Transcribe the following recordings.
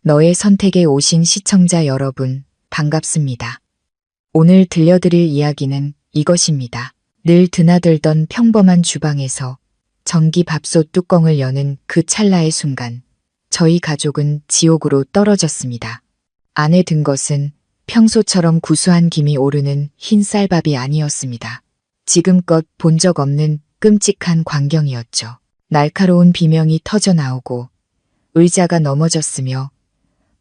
너의 선택에 오신 시청자 여러분, 반갑습니다. 오늘 들려드릴 이야기는 이것입니다. 늘 드나들던 평범한 주방에서 전기밥솥 뚜껑을 여는 그 찰나의 순간, 저희 가족은 지옥으로 떨어졌습니다. 안에 든 것은 평소처럼 구수한 김이 오르는 흰 쌀밥이 아니었습니다. 지금껏 본 적 없는 끔찍한 광경이었죠. 날카로운 비명이 터져 나오고 의자가 넘어졌으며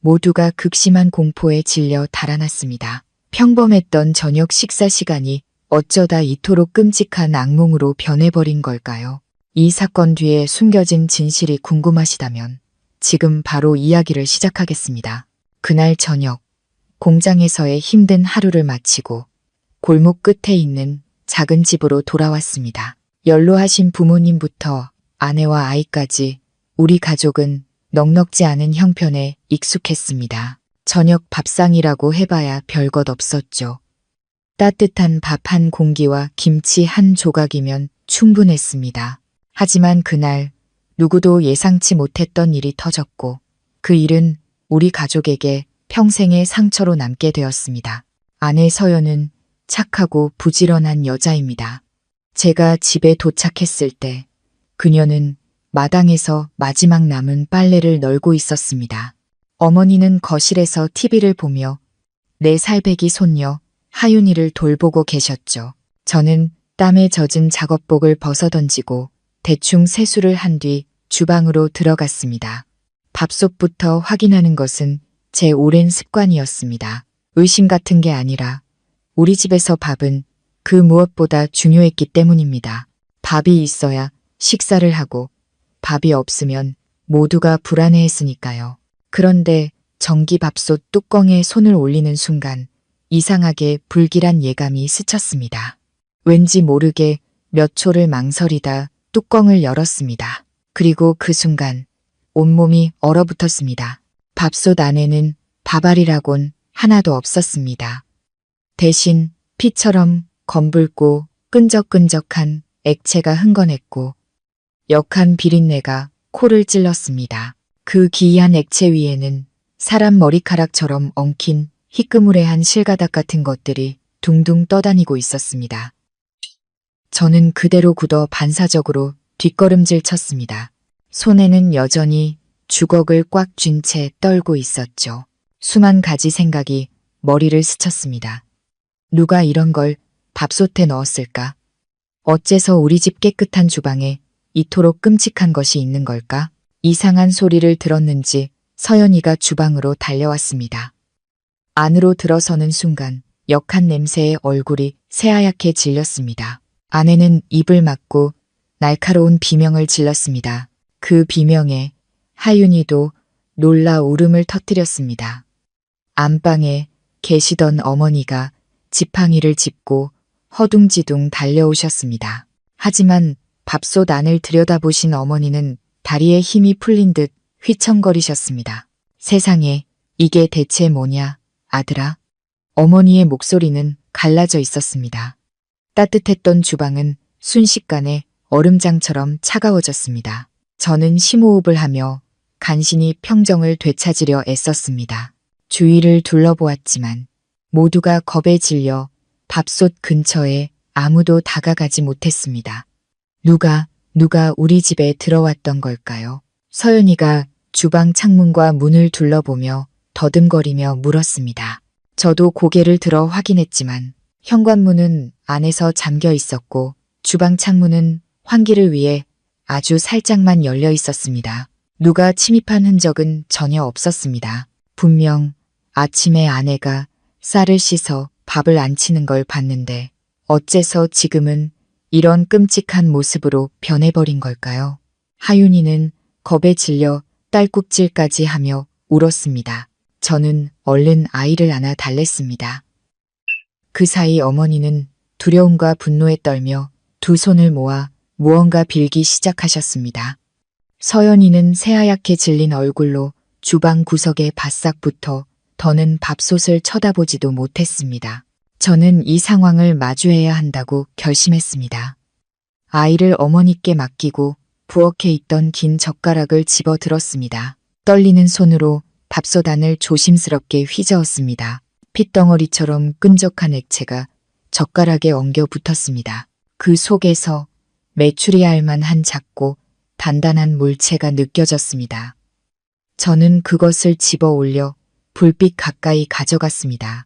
모두가 극심한 공포에 질려 달아났습니다. 평범했던 저녁 식사 시간이 어쩌다 이토록 끔찍한 악몽으로 변해버린 걸까요? 이 사건 뒤에 숨겨진 진실이 궁금하시다면 지금 바로 이야기를 시작하겠습니다. 그날 저녁, 공장에서의 힘든 하루를 마치고 골목 끝에 있는 작은 집으로 돌아왔습니다. 연로하신 부모님부터 아내와 아이까지 우리 가족은 넉넉지 않은 형편에 익숙했습니다. 저녁 밥상이라고 해봐야 별것 없었죠. 따뜻한 밥 한 공기와 김치 한 조각이면 충분했습니다. 하지만 그날 누구도 예상치 못했던 일이 터졌고 그 일은 우리 가족에게 평생의 상처로 남게 되었습니다. 아내 서연은 착하고 부지런한 여자입니다. 제가 집에 도착했을 때 그녀는 마당에서 마지막 남은 빨래를 널고 있었습니다. 어머니는 거실에서 TV를 보며 내 살배기 손녀 하윤이를 돌보고 계셨죠. 저는 땀에 젖은 작업복을 벗어던지고 대충 세수를 한 뒤 주방으로 들어갔습니다. 밥솥부터 확인하는 것은 제 오랜 습관이었습니다. 의심 같은 게 아니라 우리 집에서 밥은 그 무엇보다 중요했기 때문입니다. 밥이 있어야 식사를 하고 밥이 없으면 모두가 불안해했으니까요. 그런데 전기밥솥 뚜껑에 손을 올리는 순간 이상하게 불길한 예감이 스쳤습니다. 왠지 모르게 몇 초를 망설이다 뚜껑을 열었습니다. 그리고 그 순간 온몸이 얼어붙었습니다. 밥솥 안에는 밥알이라곤 하나도 없었습니다. 대신 피처럼 검붉고 끈적끈적한 액체가 흥건했고 역한 비린내가 코를 찔렀습니다. 그 기이한 액체 위에는 사람 머리카락처럼 엉킨 희끄무레한 실가닥 같은 것들이 둥둥 떠다니고 있었습니다. 저는 그대로 굳어 반사적으로 뒷걸음질 쳤습니다. 손에는 여전히 주걱을 꽉 쥔 채 떨고 있었죠. 수만 가지 생각이 머리를 스쳤습니다. 누가 이런 걸 밥솥에 넣었을까? 어째서 우리 집 깨끗한 주방에 이토록 끔찍한 것이 있는 걸까? 이상한 소리를 들었는지 서연이가 주방으로 달려왔습니다. 안으로 들어서는 순간 역한 냄새에 얼굴이 새하얗게 질렸습니다. 아내는 입을 막고 날카로운 비명을 질렀습니다. 그 비명에 하윤이도 놀라 울음을 터뜨렸습니다. 안방에 계시던 어머니가 지팡이를 짚고 허둥지둥 달려오셨습니다. 하지만 밥솥 안을 들여다보신 어머니는 다리에 힘이 풀린 듯 휘청거리셨습니다. 세상에, 이게 대체 뭐냐, 아들아? 어머니의 목소리는 갈라져 있었습니다. 따뜻했던 주방은 순식간에 얼음장처럼 차가워졌습니다. 저는 심호흡을 하며 간신히 평정을 되찾으려 애썼습니다. 주위를 둘러보았지만 모두가 겁에 질려 밥솥 근처에 아무도 다가가지 못했습니다. 누가 우리 집에 들어왔던 걸까요? 서연이가 주방 창문과 문을 둘러보며 더듬거리며 물었습니다. 저도 고개를 들어 확인했지만 현관문은 안에서 잠겨 있었고 주방 창문은 환기를 위해 아주 살짝만 열려 있었습니다. 누가 침입한 흔적은 전혀 없었습니다. 분명 아침에 아내가 쌀을 씻어 밥을 안 치는 걸 봤는데 어째서 지금은 이런 끔찍한 모습으로 변해버린 걸까요? 하윤이는 겁에 질려 딸꾹질까지 하며 울었습니다. 저는 얼른 아이를 안아 달랬습니다. 그 사이 어머니는 두려움과 분노에 떨며 두 손을 모아 무언가 빌기 시작하셨습니다. 서연이는 새하얗게 질린 얼굴로 주방 구석에 바싹 붙어 더는 밥솥을 쳐다보지도 못했습니다. 저는 이 상황을 마주해야 한다고 결심했습니다. 아이를 어머니께 맡기고 부엌에 있던 긴 젓가락을 집어 들었습니다. 떨리는 손으로 밥솥 안을 조심스럽게 휘저었습니다. 핏덩어리처럼 끈적한 액체가 젓가락에 엉겨 붙었습니다. 그 속에서 메추리알 만한 작고 단단한 물체가 느껴졌습니다. 저는 그것을 집어 올려 불빛 가까이 가져갔습니다.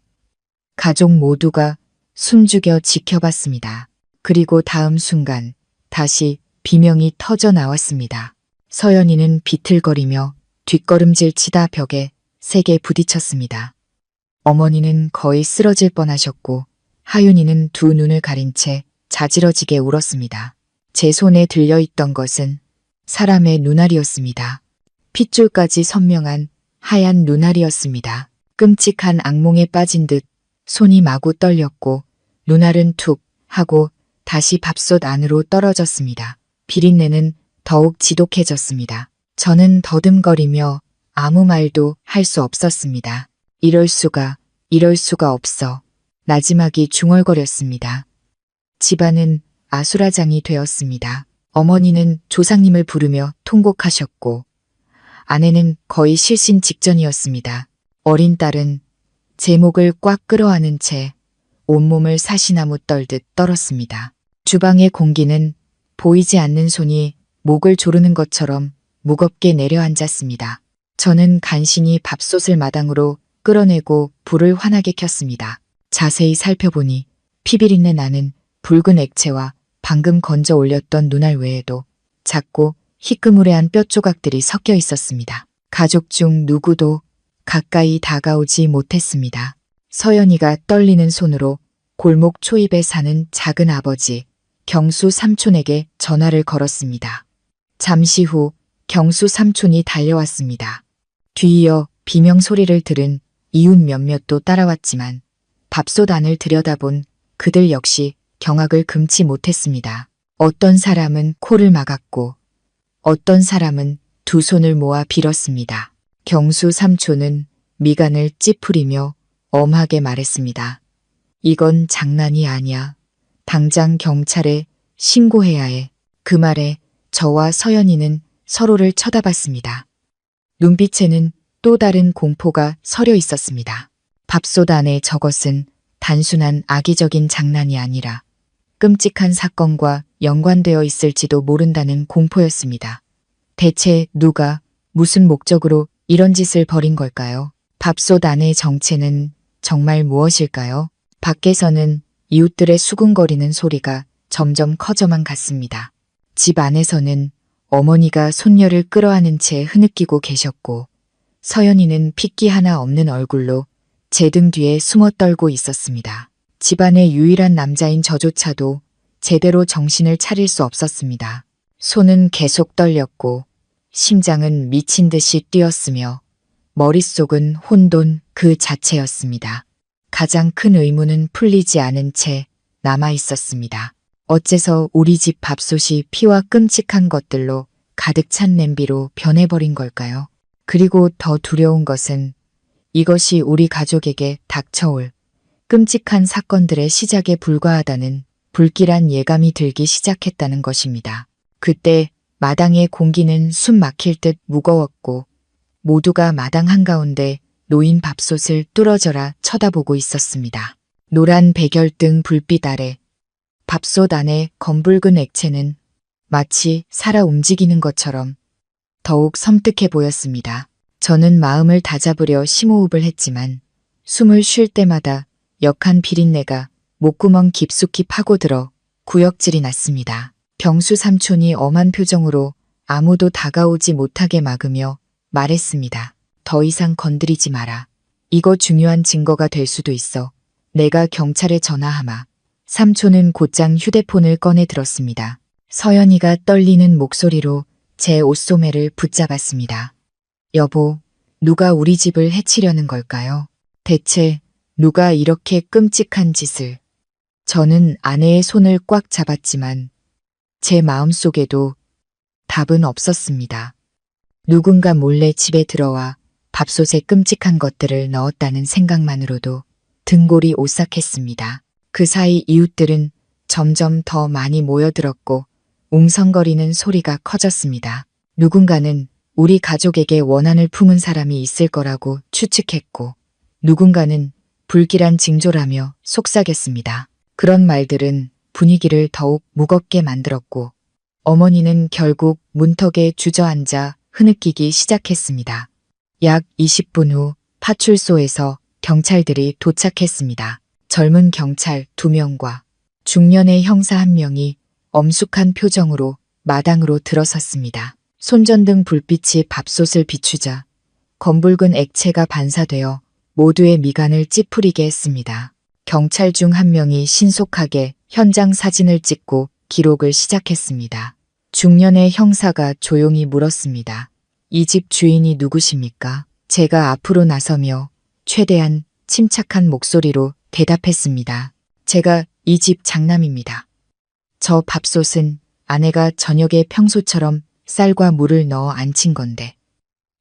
가족 모두가 숨죽여 지켜봤습니다. 그리고 다음 순간 다시 비명이 터져 나왔습니다. 서연이는 비틀거리며 뒷걸음질 치다 벽에 세게 부딪혔습니다. 어머니는 거의 쓰러질 뻔하셨고 하윤이는 두 눈을 가린 채 자지러지게 울었습니다. 제 손에 들려있던 것은 사람의 눈알이었습니다. 핏줄까지 선명한 하얀 눈알이었습니다. 끔찍한 악몽에 빠진 듯 손이 마구 떨렸고 눈알은 툭 하고 다시 밥솥 안으로 떨어졌습니다. 비린내는 더욱 지독해졌습니다. 저는 더듬거리며 아무 말도 할 수 없었습니다. 이럴 수가 없어. 나지막이 중얼거렸습니다. 집안은 아수라장이 되었습니다. 어머니는 조상님을 부르며 통곡하셨고 아내는 거의 실신 직전이었습니다. 어린 딸은 제 목을 꽉 끌어안은 채 온몸을 사시나무 떨듯 떨었습니다. 주방의 공기는 보이지 않는 손이 목을 조르는 것처럼 무겁게 내려앉았습니다. 저는 간신히 밥솥을 마당으로 끌어내고 불을 환하게 켰습니다. 자세히 살펴보니 피비린내 나는 붉은 액체와 방금 건져 올렸던 눈알 외에도 작고 희끄무레한 뼈 조각들이 섞여 있었습니다. 가족 중 누구도 가까이 다가오지 못했습니다. 서연이가 떨리는 손으로 골목 초입에 사는 작은 아버지 경수 삼촌에게 전화를 걸었습니다. 잠시 후 경수 삼촌이 달려왔습니다. 뒤이어 비명 소리를 들은 이웃 몇몇도 따라왔지만 밥솥 안을 들여다본 그들 역시 경악을 금치 못했습니다. 어떤 사람은 코를 막았고 어떤 사람은 두 손을 모아 빌었습니다. 경수 삼촌은 미간을 찌푸리며 엄하게 말했습니다. 이건 장난이 아니야. 당장 경찰에 신고해야 해. 그 말에 저와 서연이는 서로를 쳐다봤습니다. 눈빛에는 또 다른 공포가 서려 있었습니다. 밥솥 안에 저것은 단순한 악의적인 장난이 아니라 끔찍한 사건과 연관되어 있을지도 모른다는 공포였습니다. 대체 누가 무슨 목적으로 이런 짓을 벌인 걸까요? 밥솥 안의 정체는 정말 무엇일까요? 밖에서는 이웃들의 수군거리는 소리가 점점 커져만 갔습니다. 집 안에서는 어머니가 손녀를 끌어안은 채 흐느끼고 계셨고 서연이는 핏기 하나 없는 얼굴로 제 등 뒤에 숨어 떨고 있었습니다. 집안의 유일한 남자인 저조차도 제대로 정신을 차릴 수 없었습니다. 손은 계속 떨렸고 심장은 미친 듯이 뛰었으며 머릿속은 혼돈 그 자체였습니다. 가장 큰 의문은 풀리지 않은 채 남아 있었습니다. 어째서 우리 집 밥솥이 피와 끔찍한 것들로 가득 찬 냄비로 변해버린 걸까요? 그리고 더 두려운 것은 이것이 우리 가족에게 닥쳐올 끔찍한 사건들의 시작에 불과하다는 불길한 예감이 들기 시작했다는 것입니다. 그때 마당의 공기는 숨 막힐 듯 무거웠고 모두가 마당 한가운데 놓인 밥솥을 뚫어져라 쳐다보고 있었습니다. 노란 백열등 불빛 아래 밥솥 안의 검붉은 액체는 마치 살아 움직이는 것처럼 더욱 섬뜩해 보였습니다. 저는 마음을 다잡으려 심호흡을 했지만 숨을 쉴 때마다 역한 비린내가 목구멍 깊숙이 파고들어 구역질이 났습니다. 경수 삼촌이 엄한 표정으로 아무도 다가오지 못하게 막으며 말했습니다. 더 이상 건드리지 마라. 이거 중요한 증거가 될 수도 있어. 내가 경찰에 전화하마. 삼촌은 곧장 휴대폰을 꺼내 들었습니다. 서연이가 떨리는 목소리로 제 옷소매를 붙잡았습니다. 여보, 누가 우리 집을 해치려는 걸까요? 대체 누가 이렇게 끔찍한 짓을... 저는 아내의 손을 꽉 잡았지만 제 마음속에도 답은 없었습니다. 누군가 몰래 집에 들어와 밥솥에 끔찍한 것들을 넣었다는 생각만으로도 등골이 오싹했습니다. 그 사이 이웃들은 점점 더 많이 모여들었고 웅성거리는 소리가 커졌습니다. 누군가는 우리 가족에게 원한을 품은 사람이 있을 거라고 추측했고 누군가는 불길한 징조라며 속삭였습니다. 그런 말들은 분위기를 더욱 무겁게 만들었고 어머니는 결국 문턱에 주저앉아 흐느끼기 시작했습니다. 약 20분 후 파출소에서 경찰들이 도착했습니다. 젊은 경찰 2명과 중년의 형사 1명이 엄숙한 표정으로 마당으로 들어섰습니다. 손전등 불빛이 밥솥을 비추자 검붉은 액체가 반사되어 모두의 미간을 찌푸리게 했습니다. 경찰 중 1명이 신속하게 현장 사진을 찍고 기록을 시작했습니다. 중년의 형사가 조용히 물었습니다. 이 집 주인이 누구십니까? 제가 앞으로 나서며 최대한 침착한 목소리로 대답했습니다. 제가 이 집 장남입니다. 저 밥솥은 아내가 저녁에 평소처럼 쌀과 물을 넣어 안친 건데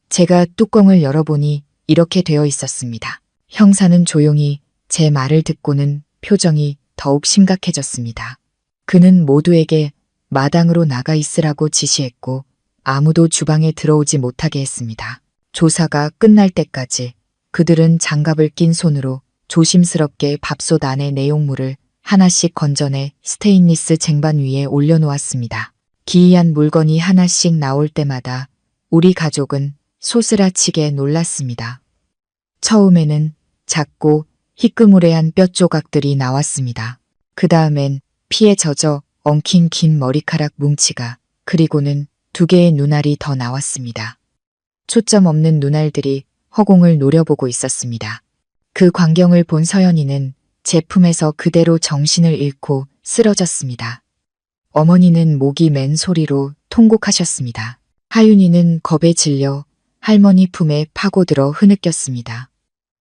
제가 뚜껑을 열어보니 이렇게 되어 있었습니다. 형사는 조용히 제 말을 듣고는 표정이 더욱 심각해졌습니다. 그는 모두에게 마당으로 나가 있으라고 지시했고 아무도 주방에 들어오지 못하게 했습니다. 조사가 끝날 때까지 그들은 장갑을 낀 손으로 조심스럽게 밥솥 안의 내용물을 하나씩 건져내 스테인리스 쟁반 위에 올려놓았습니다. 기이한 물건이 하나씩 나올 때마다 우리 가족은 소스라치게 놀랐습니다. 처음에는 작고 희끄무레한 뼈 조각들이 나왔습니다. 그 다음엔 피에 젖어 엉킨 긴 머리카락 뭉치가 그리고는 2개의 눈알이 더 나왔습니다. 초점 없는 눈알들이 허공을 노려보고 있었습니다. 그 광경을 본 서연이는 제품에서 그대로 정신을 잃고 쓰러졌습니다. 어머니는 목이 맨 소리로 통곡하셨습니다. 하윤이는 겁에 질려 할머니 품에 파고들어 흐느꼈습니다.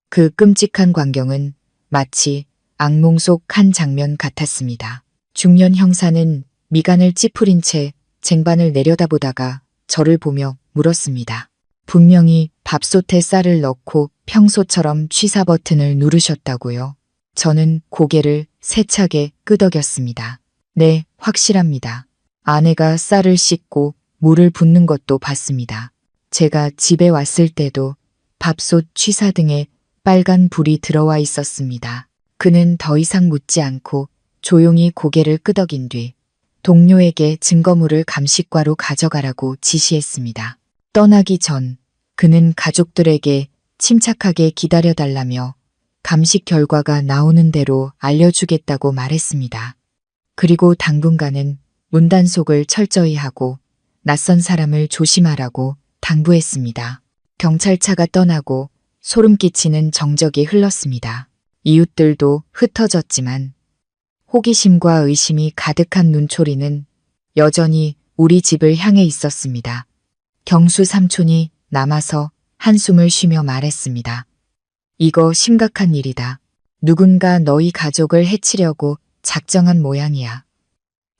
그 끔찍한 광경은 마치 악몽 속 한 장면 같았습니다. 중년 형사는 미간을 찌푸린 채 쟁반을 내려다보다가 저를 보며 물었습니다. 분명히 밥솥에 쌀을 넣고 평소처럼 취사 버튼을 누르셨다고요? 저는 고개를 세차게 끄덕였습니다. 네, 확실합니다. 아내가 쌀을 씻고 물을 붓는 것도 봤습니다. 제가 집에 왔을 때도 밥솥 취사 등에 빨간 불이 들어와 있었습니다. 그는 더 이상 묻지 않고 조용히 고개를 끄덕인 뒤 동료에게 증거물을 감식과로 가져가라고 지시했습니다. 떠나기 전 그는 가족들에게 침착하게 기다려달라며 감식 결과가 나오는 대로 알려주겠다고 말했습니다. 그리고 당분간은 문단속을 철저히 하고 낯선 사람을 조심하라고 당부했습니다. 경찰차가 떠나고 소름 끼치는 정적이 흘렀습니다. 이웃들도 흩어졌지만 호기심과 의심이 가득한 눈초리는 여전히 우리 집을 향해 있었습니다. 경수 삼촌이 남아서 한숨을 쉬며 말했습니다. 이거 심각한 일이다. 누군가 너희 가족을 해치려고 작정한 모양이야.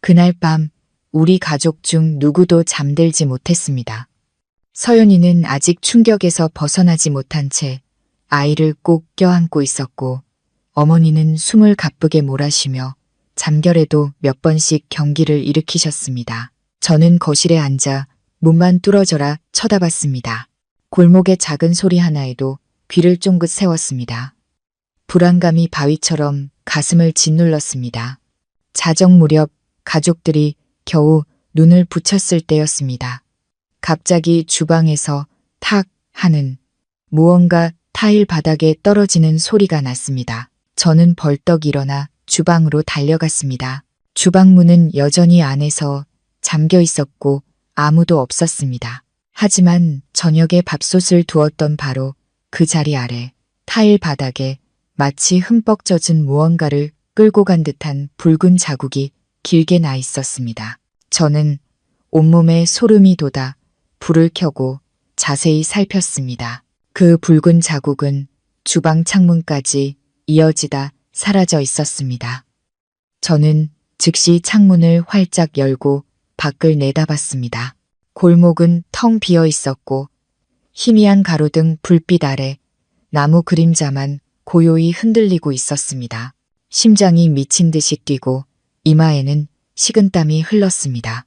그날 밤 우리 가족 중 누구도 잠들지 못했습니다. 서연이는 아직 충격에서 벗어나지 못한 채 아이를 꼭 껴안고 있었고 어머니는 숨을 가쁘게 몰아쉬며 잠결에도 몇 번씩 경기를 일으키셨습니다. 저는 거실에 앉아 문만 뚫어져라 쳐다봤습니다. 골목의 작은 소리 하나에도 귀를 쫑긋 세웠습니다. 불안감이 바위처럼 가슴을 짓눌렀습니다. 자정 무렵 가족들이 겨우 눈을 붙였을 때였습니다. 갑자기 주방에서 탁 하는 무언가 타일 바닥에 떨어지는 소리가 났습니다. 저는 벌떡 일어나 주방으로 달려갔습니다. 주방 문은 여전히 안에서 잠겨 있었고 아무도 없었습니다. 하지만 저녁에 밥솥을 두었던 바로 그 자리 아래 타일 바닥에 마치 흠뻑 젖은 무언가를 끌고 간 듯한 붉은 자국이 길게 나 있었습니다. 저는 온몸에 소름이 돋아 불을 켜고 자세히 살폈습니다. 그 붉은 자국은 주방 창문까지 이어지다 사라져 있었습니다. 저는 즉시 창문을 활짝 열고 밖을 내다봤습니다. 골목은 텅 비어 있었고 희미한 가로등 불빛 아래 나무 그림자만 고요히 흔들리고 있었습니다. 심장이 미친 듯이 뛰고 이마에는 식은땀이 흘렀습니다.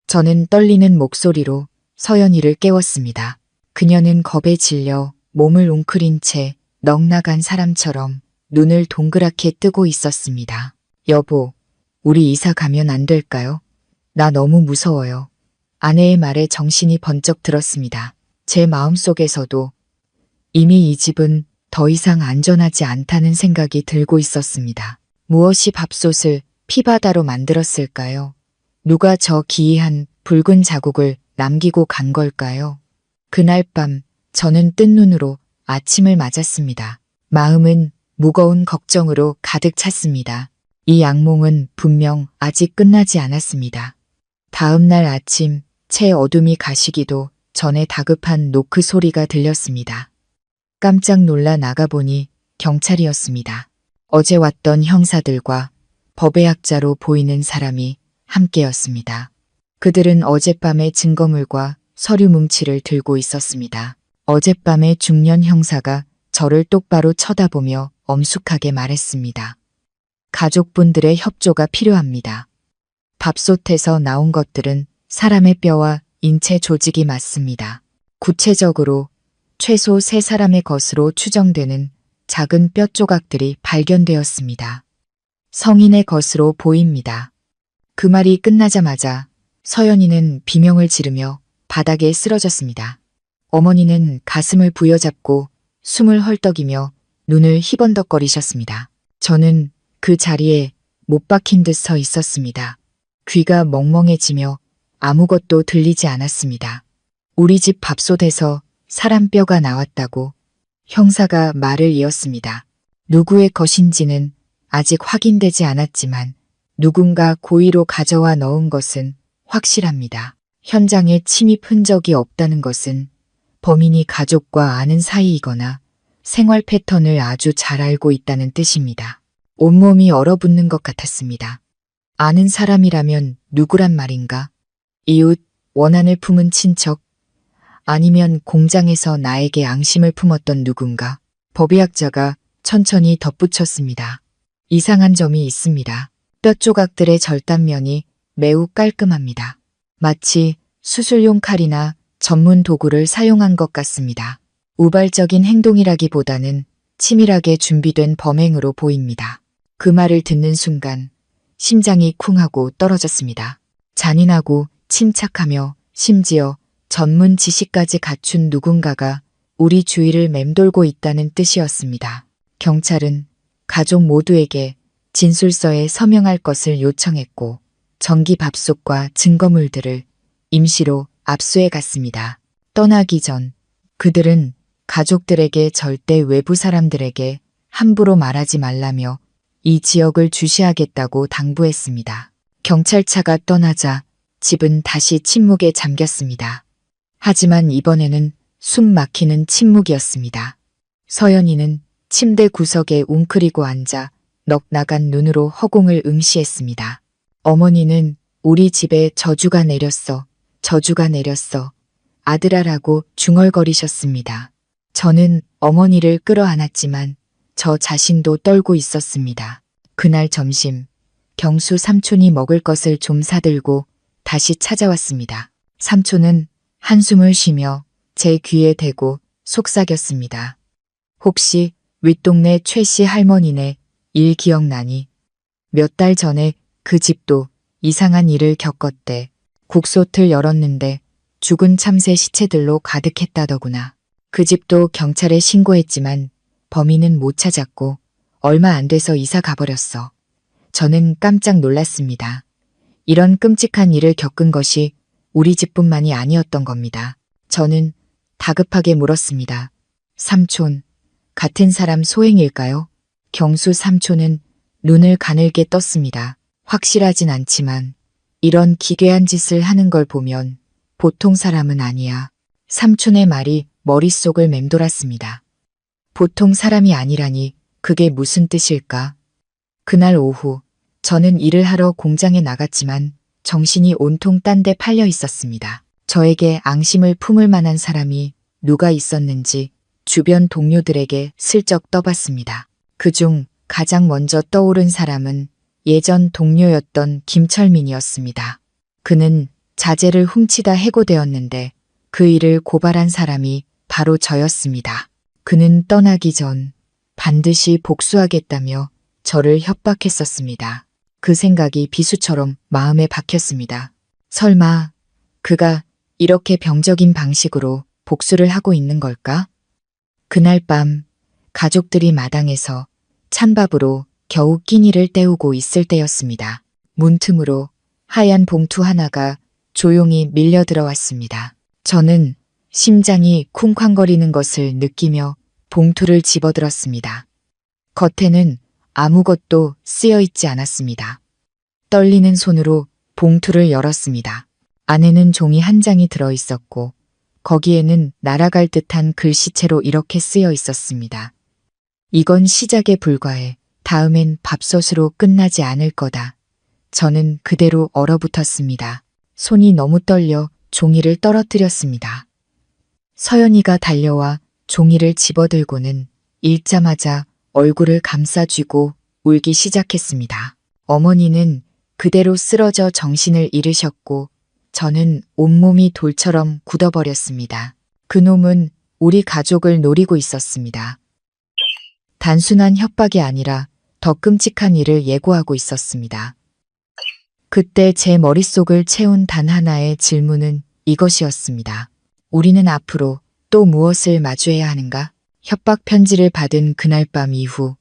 저는 떨리는 목소리로 서연이를 깨웠습니다. 그녀는 겁에 질려 몸을 웅크린 채 넋나간 사람처럼 눈을 동그랗게 뜨고 있었습니다. 여보, 우리 이사 가면 안 될까요? 나 너무 무서워요. 아내의 말에 정신이 번쩍 들었습니다. 제 마음속에서도 이미 이 집은 더 이상 안전하지 않다는 생각이 들고 있었습니다. 무엇이 밥솥을 피바다로 만들었을까요? 누가 저 기이한 붉은 자국을 남기고 간 걸까요? 그날 밤 저는 뜬 눈으로 아침을 맞았습니다. 마음은 무거운 걱정으로 가득 찼습니다. 이 악몽은 분명 아직 끝나지 않았습니다. 다음 날 아침 채 어둠이 가시기도 전에 다급한 노크 소리가 들렸습니다. 깜짝 놀라 나가보니 경찰이었습니다. 어제 왔던 형사들과 법의 학자로 보이는 사람이 함께였습니다. 그들은 어젯밤의 증거물과 서류 뭉치를 들고 있었습니다. 어젯밤에 중년 형사가 저를 똑바로 쳐다보며 엄숙하게 말했습니다. 가족분들의 협조가 필요합니다. 밥솥에서 나온 것들은 사람의 뼈와 인체 조직이 맞습니다. 구체적으로 최소 3사람의 것으로 추정되는 작은 뼈 조각들이 발견되었습니다. 성인의 것으로 보입니다. 그 말이 끝나자마자 서연이는 비명을 지르며 바닥에 쓰러졌습니다. 어머니는 가슴을 부여잡고 숨을 헐떡이며 눈을 희번덕거리셨습니다. 저는 그 자리에 못 박힌 듯 서 있었습니다. 귀가 멍멍해지며 아무것도 들리지 않았습니다. 우리 집 밥솥에서 사람 뼈가 나왔다고 형사가 말을 이었습니다. 누구의 것인지는 아직 확인되지 않았지만 누군가 고의로 가져와 넣은 것은 확실합니다. 현장에 침입 흔적이 없다는 것은 범인이 가족과 아는 사이이거나 생활 패턴을 아주 잘 알고 있다는 뜻입니다. 온몸이 얼어붙는 것 같았습니다. 아는 사람이라면 누구란 말인가? 이웃, 원한을 품은 친척, 아니면 공장에서 나에게 앙심을 품었던 누군가? 법의학자가 천천히 덧붙였습니다. 이상한 점이 있습니다. 뼈 조각들의 절단면이 매우 깔끔합니다. 마치 수술용 칼이나 전문 도구를 사용한 것 같습니다. 우발적인 행동이라기보다는 치밀하게 준비된 범행으로 보입니다. 그 말을 듣는 순간 심장이 쿵하고 떨어졌습니다. 잔인하고 침착하며 심지어 전문 지식까지 갖춘 누군가가 우리 주위를 맴돌고 있다는 뜻이었습니다. 경찰은 가족 모두에게 진술서에 서명할 것을 요청했고 전기밥솥과 증거물들을 임시로 압수해 갔습니다. 떠나기 전 그들은 가족들에게 절대 외부 사람들에게 함부로 말하지 말라며 이 지역을 주시하겠다고 당부했습니다. 경찰차가 떠나자 집은 다시 침묵에 잠겼습니다. 하지만 이번에는 숨 막히는 침묵이었습니다. 서연이는 침대 구석에 웅크리고 앉아 넋나간 눈으로 허공을 응시했습니다. 어머니는 우리 집에 저주가 내렸어, 저주가 내렸어, 아들아라고 중얼거리셨습니다. 저는 어머니를 끌어안았지만 저 자신도 떨고 있었습니다. 그날 점심, 경수 삼촌이 먹을 것을 좀 사들고 다시 찾아왔습니다. 삼촌은 한숨을 쉬며 제 귀에 대고 속삭였습니다. 혹시 윗동네 최씨 할머니네 일 기억나니? 몇 달 전에 그 집도 이상한 일을 겪었대. 국솥을 열었는데 죽은 참새 시체들로 가득했다더구나. 그 집도 경찰에 신고했지만 범인은 못 찾았고 얼마 안 돼서 이사 가버렸어. 저는 깜짝 놀랐습니다. 이런 끔찍한 일을 겪은 것이 우리 집뿐만이 아니었던 겁니다. 저는 다급하게 물었습니다. 삼촌, 같은 사람 소행일까요? 경수 삼촌은 눈을 가늘게 떴습니다. 확실하진 않지만 이런 기괴한 짓을 하는 걸 보면 보통 사람은 아니야. 삼촌의 말이 머릿속을 맴돌았습니다. 보통 사람이 아니라니 그게 무슨 뜻일까? 그날 오후 저는 일을 하러 공장에 나갔지만 정신이 온통 딴 데 팔려 있었습니다. 저에게 앙심을 품을 만한 사람이 누가 있었는지 주변 동료들에게 슬쩍 떠봤습니다. 그중 가장 먼저 떠오른 사람은 예전 동료였던 김철민이었습니다. 그는 자재를 훔치다 해고되었는데 그 일을 고발한 사람이 바로 저였습니다. 그는 떠나기 전 반드시 복수하겠다며 저를 협박했었습니다. 그 생각이 비수처럼 마음에 박혔습니다. 설마 그가 이렇게 병적인 방식으로 복수를 하고 있는 걸까? 그날 밤 가족들이 마당에서 찬밥으로 겨우 끼니를 때우고 있을 때였습니다. 문틈으로 하얀 봉투 하나가 조용히 밀려 들어왔습니다. 저는 심장이 쿵쾅거리는 것을 느끼며 봉투를 집어들었습니다. 겉에는 아무것도 쓰여 있지 않았습니다. 떨리는 손으로 봉투를 열었습니다. 안에는 종이 한 장이 들어 있었고 거기에는 날아갈 듯한 글씨체로 이렇게 쓰여 있었습니다. 이건 시작에 불과해. 다음엔 밥솥으로 끝나지 않을 거다. 저는 그대로 얼어붙었습니다. 손이 너무 떨려 종이를 떨어뜨렸습니다. 서연이가 달려와 종이를 집어들고는 읽자마자 얼굴을 감싸쥐고 울기 시작했습니다. 어머니는 그대로 쓰러져 정신을 잃으셨고 저는 온몸이 돌처럼 굳어버렸습니다. 그놈은 우리 가족을 노리고 있었습니다. 단순한 협박이 아니라 더 끔찍한 일을 예고하고 있었습니다. 그때 제 머릿속을 채운 단 하나의 질문은 이것이었습니다. 우리는 앞으로 또 무엇을 마주해야 하는가? 협박 편지를 받은 그날 밤 이후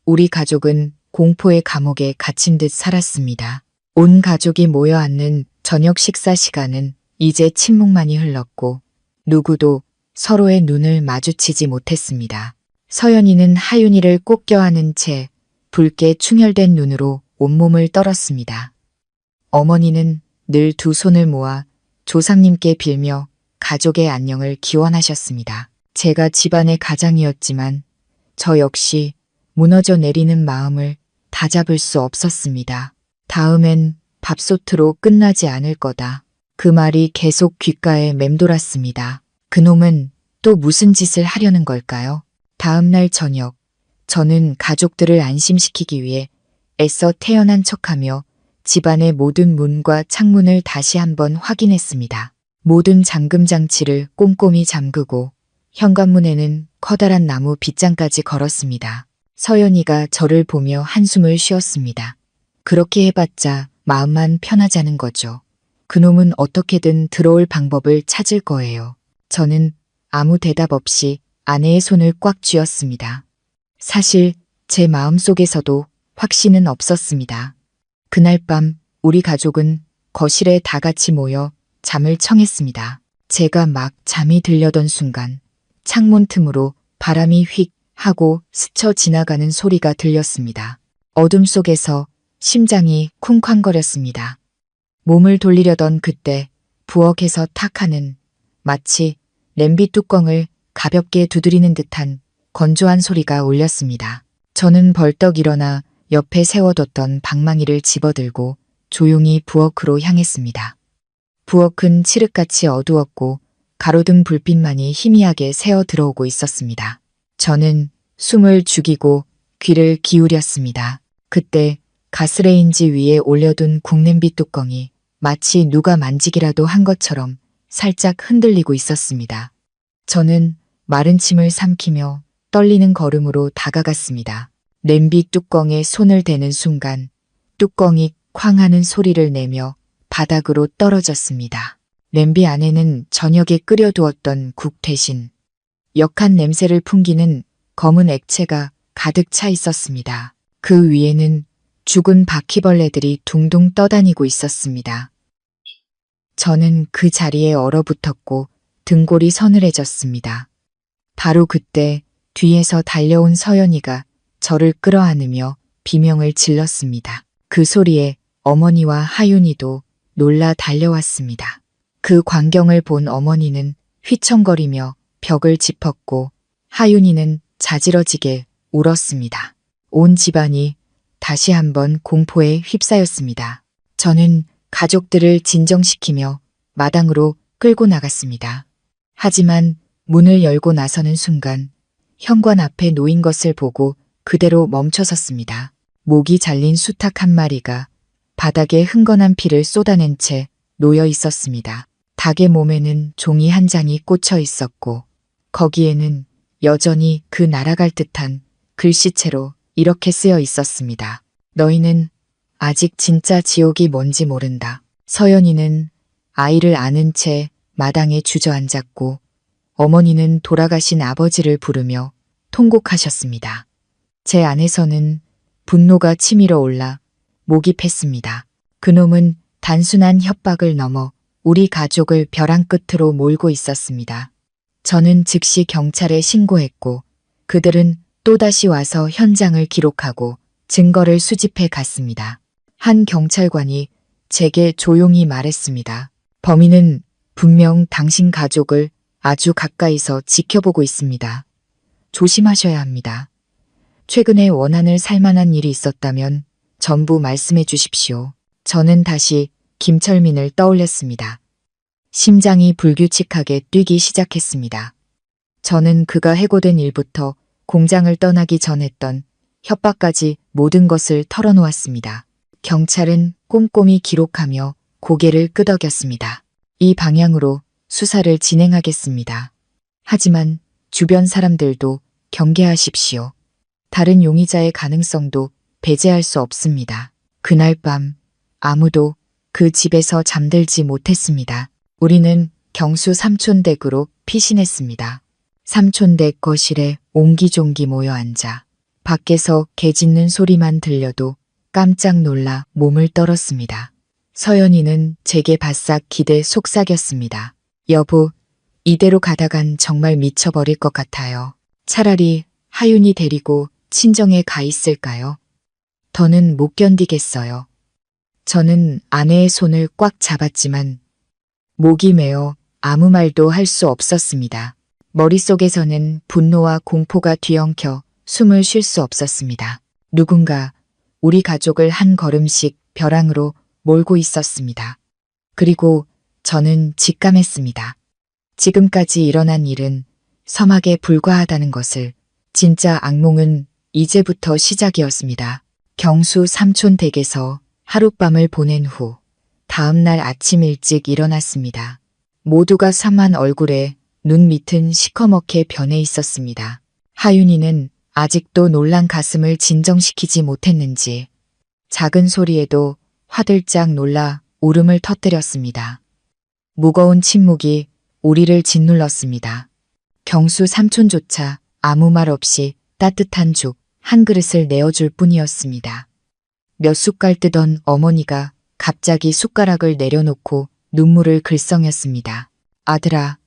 우리 가족은 공포의 감옥에 갇힌 듯 살았습니다. 온 가족이 모여 앉는 저녁 식사 시간은 이제 침묵만이 흘렀고 누구도 서로의 눈을 마주치지 못했습니다. 서연이는 하윤이를 꼭 껴안은 채 붉게 충혈된 눈으로 온몸을 떨었습니다. 어머니는 늘 두 손을 모아 조상님께 빌며 가족의 안녕을 기원하셨습니다. 제가 집안의 가장이었지만 저 역시 무너져 내리는 마음을 다잡을 수 없었습니다. 다음엔 밥솥으로 끝나지 않을 거다. 그 말이 계속 귓가에 맴돌았습니다. 그놈은 또 무슨 짓을 하려는 걸까요? 다음 날 저녁, 저는 가족들을 안심시키기 위해 애써 태어난 척하며 집안의 모든 문과 창문을 다시 한번 확인했습니다. 모든 잠금 장치를 꼼꼼히 잠그고 현관문에는 커다란 나무 빗장까지 걸었습니다. 서연이가 저를 보며 한숨을 쉬었습니다. 그렇게 해봤자 마음만 편하자는 거죠. 그놈은 어떻게든 들어올 방법을 찾을 거예요. 저는 아무 대답 없이 아내의 손을 꽉 쥐었습니다. 사실 제 마음속에서도 확신은 없었습니다. 그날 밤 우리 가족은 거실에 다 같이 모여 잠을 청했습니다. 제가 막 잠이 들려던 순간 창문 틈으로 바람이 휙 하고 스쳐 지나가는 소리가 들렸습니다. 어둠 속에서 심장이 쿵쾅거렸습니다. 몸을 돌리려던 그때 부엌에서 탁 하는 마치 냄비 뚜껑을 가볍게 두드리는 듯한 건조한 소리가 울렸습니다. 저는 벌떡 일어나 옆에 세워뒀던 방망이를 집어들고 조용히 부엌으로 향했습니다. 부엌은 칠흑같이 어두웠고 가로등 불빛만이 희미하게 새어 들어오고 있었습니다. 저는 숨을 죽이고 귀를 기울였습니다. 그때 가스레인지 위에 올려둔 국냄비 뚜껑이 마치 누가 만지기라도 한 것처럼 살짝 흔들리고 있었습니다. 저는 마른 침을 삼키며 떨리는 걸음으로 다가갔습니다. 냄비 뚜껑에 손을 대는 순간 뚜껑이 쾅 하는 소리를 내며 바닥으로 떨어졌습니다. 냄비 안에는 저녁에 끓여두었던 국 대신 역한 냄새를 풍기는 검은 액체가 가득 차 있었습니다. 그 위에는 죽은 바퀴벌레들이 둥둥 떠다니고 있었습니다. 저는 그 자리에 얼어붙었고 등골이 서늘해졌습니다. 바로 그때 뒤에서 달려온 서연이가 저를 끌어안으며 비명을 질렀습니다. 그 소리에 어머니와 하윤이도 놀라 달려왔습니다. 그 광경을 본 어머니는 휘청거리며 벽을 짚었고 하윤이는 자지러지게 울었습니다. 온 집안이 다시 한번 공포에 휩싸였습니다. 저는 가족들을 진정시키며 마당으로 끌고 나갔습니다. 하지만 문을 열고 나서는 순간 현관 앞에 놓인 것을 보고 그대로 멈춰섰습니다. 목이 잘린 수탉 한 마리가 바닥에 흥건한 피를 쏟아낸 채 놓여 있었습니다. 닭의 몸에는 종이 한 장이 꽂혀 있었고 거기에는 여전히 그 날아갈 듯한 글씨체로 이렇게 쓰여 있었습니다. 너희는 아직 진짜 지옥이 뭔지 모른다. 서연이는 아이를 안은 채 마당에 주저앉았고 어머니는 돌아가신 아버지를 부르며 통곡하셨습니다. 제 안에서는 분노가 치밀어 올라 목이 팼습니다. 그놈은 단순한 협박을 넘어 우리 가족을 벼랑 끝으로 몰고 있었습니다. 저는 즉시 경찰에 신고했고 그들은 또다시 와서 현장을 기록하고 증거를 수집해 갔습니다. 한 경찰관이 제게 조용히 말했습니다. 범인은 분명 당신 가족을 아주 가까이서 지켜보고 있습니다. 조심하셔야 합니다. 최근에 원한을 살 만한 일이 있었다면 전부 말씀해 주십시오. 저는 다시 김철민을 떠올렸습니다. 심장이 불규칙하게 뛰기 시작했습니다. 저는 그가 해고된 일부터 공장을 떠나기 전 했던 협박까지 모든 것을 털어놓았습니다. 경찰은 꼼꼼히 기록하며 고개를 끄덕였습니다. 이 방향으로 수사를 진행하겠습니다. 하지만 주변 사람들도 경계하십시오. 다른 용의자의 가능성도 배제할 수 없습니다. 그날 밤 아무도 그 집에서 잠들지 못했습니다. 우리는 경수 삼촌댁으로 피신했습니다. 삼촌댁 거실에 옹기종기 모여 앉아 밖에서 개 짖는 소리만 들려도 깜짝 놀라 몸을 떨었습니다. 서연이는 제게 바싹 기대 속삭였습니다. 여보, 이대로 가다간 정말 미쳐버릴 것 같아요. 차라리 하윤이 데리고 친정에 가 있을까요? 더는 못 견디겠어요. 저는 아내의 손을 꽉 잡았지만 목이 메어 아무 말도 할 수 없었습니다. 머릿속에서는 분노와 공포가 뒤엉켜 숨을 쉴 수 없었습니다. 누군가 우리 가족을 한 걸음씩 벼랑으로 몰고 있었습니다. 그리고 저는 직감했습니다. 지금까지 일어난 일은 서막에 불과하다는 것을. 진짜 악몽은 이제부터 시작이었습니다. 경수 삼촌 댁에서 하룻밤을 보낸 후 다음 날 아침 일찍 일어났습니다. 모두가 삼한 얼굴에 눈 밑은 시커멓게 변해 있었습니다. 하윤이는 아직도 놀란 가슴을 진정시키지 못했는지 작은 소리에도 화들짝 놀라 울음을 터뜨렸습니다. 무거운 침묵이 우리를 짓눌렀습니다. 경수 삼촌조차 아무 말 없이 따뜻한 죽 한 그릇을 내어줄 뿐이었습니다. 몇 숟갈 뜨던 어머니가 갑자기 숟가락을 내려놓고 눈물을 글썽였습니다. 아들아,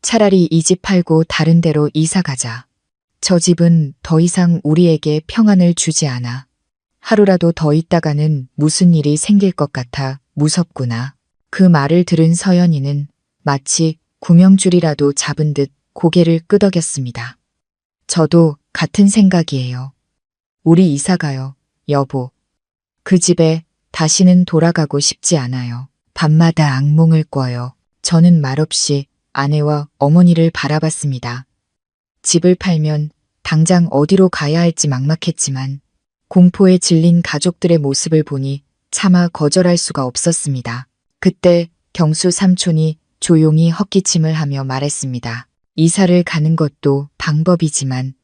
차라리 이 집 팔고 다른 데로 이사 가자. 저 집은 더 이상 우리에게 평안을 주지 않아. 하루라도 더 있다가는 무슨 일이 생길 것 같아 무섭구나. 그 말을 들은 서연이는 마치 구명줄이라도 잡은 듯 고개를 끄덕였습니다. 저도 같은 생각이에요. 우리 이사 가요, 여보. 그 집에 다시는 돌아가고 싶지 않아요. 밤마다 악몽을 꿔요. 저는 말없이 아내와 어머니를 바라봤습니다. 집을 팔면 당장 어디로 가야 할지 막막했지만 공포에 질린 가족들의 모습을 보니 차마 거절할 수가 없었습니다. 그때 경수 삼촌이 조용히 헛기침을 하며 말했습니다. 이사를 가는 것도 방법이지만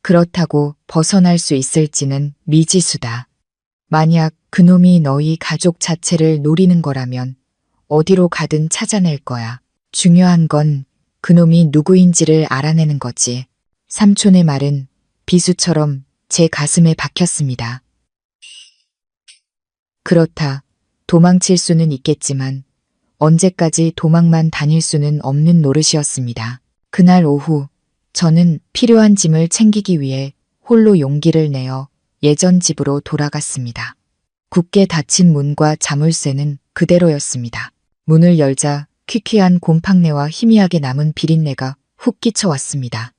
그렇다고 벗어날 수 있을지는 미지수다. 만약 그놈이 너희 가족 자체를 노리는 거라면 어디로 가든 찾아낼 거야. 중요한 건 그놈이 누구인지를 알아내는 거지. 삼촌의 말은 비수처럼 제 가슴에 박혔습니다. 그렇다. 도망칠 수는 있겠지만 언제까지 도망만 다닐 수는 없는 노릇이었습니다. 그날 오후 저는 필요한 짐을 챙기기 위해 홀로 용기를 내어 예전 집으로 돌아갔습니다. 굳게 닫힌 문과 자물쇠는 그대로였습니다. 문을 열자 퀴퀴한 곰팡내와 희미하게 남은 비린내가 훅 끼쳐왔습니다.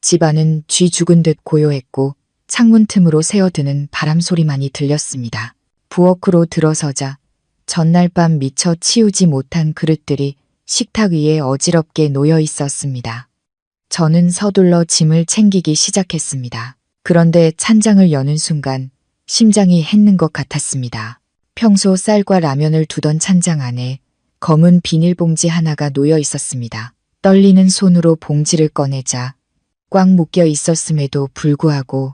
집 안은 쥐 죽은 듯 고요했고 창문 틈으로 새어드는 바람 소리만이 들렸습니다. 부엌으로 들어서자 전날 밤 미처 치우지 못한 그릇들이 식탁 위에 어지럽게 놓여 있었습니다. 저는 서둘러 짐을 챙기기 시작했습니다. 그런데 찬장을 여는 순간 심장이 헥는 것 같았습니다. 평소 쌀과 라면을 두던 찬장 안에 검은 비닐봉지 하나가 놓여 있었습니다. 떨리는 손으로 봉지를 꺼내자 꽉 묶여 있었음에도 불구하고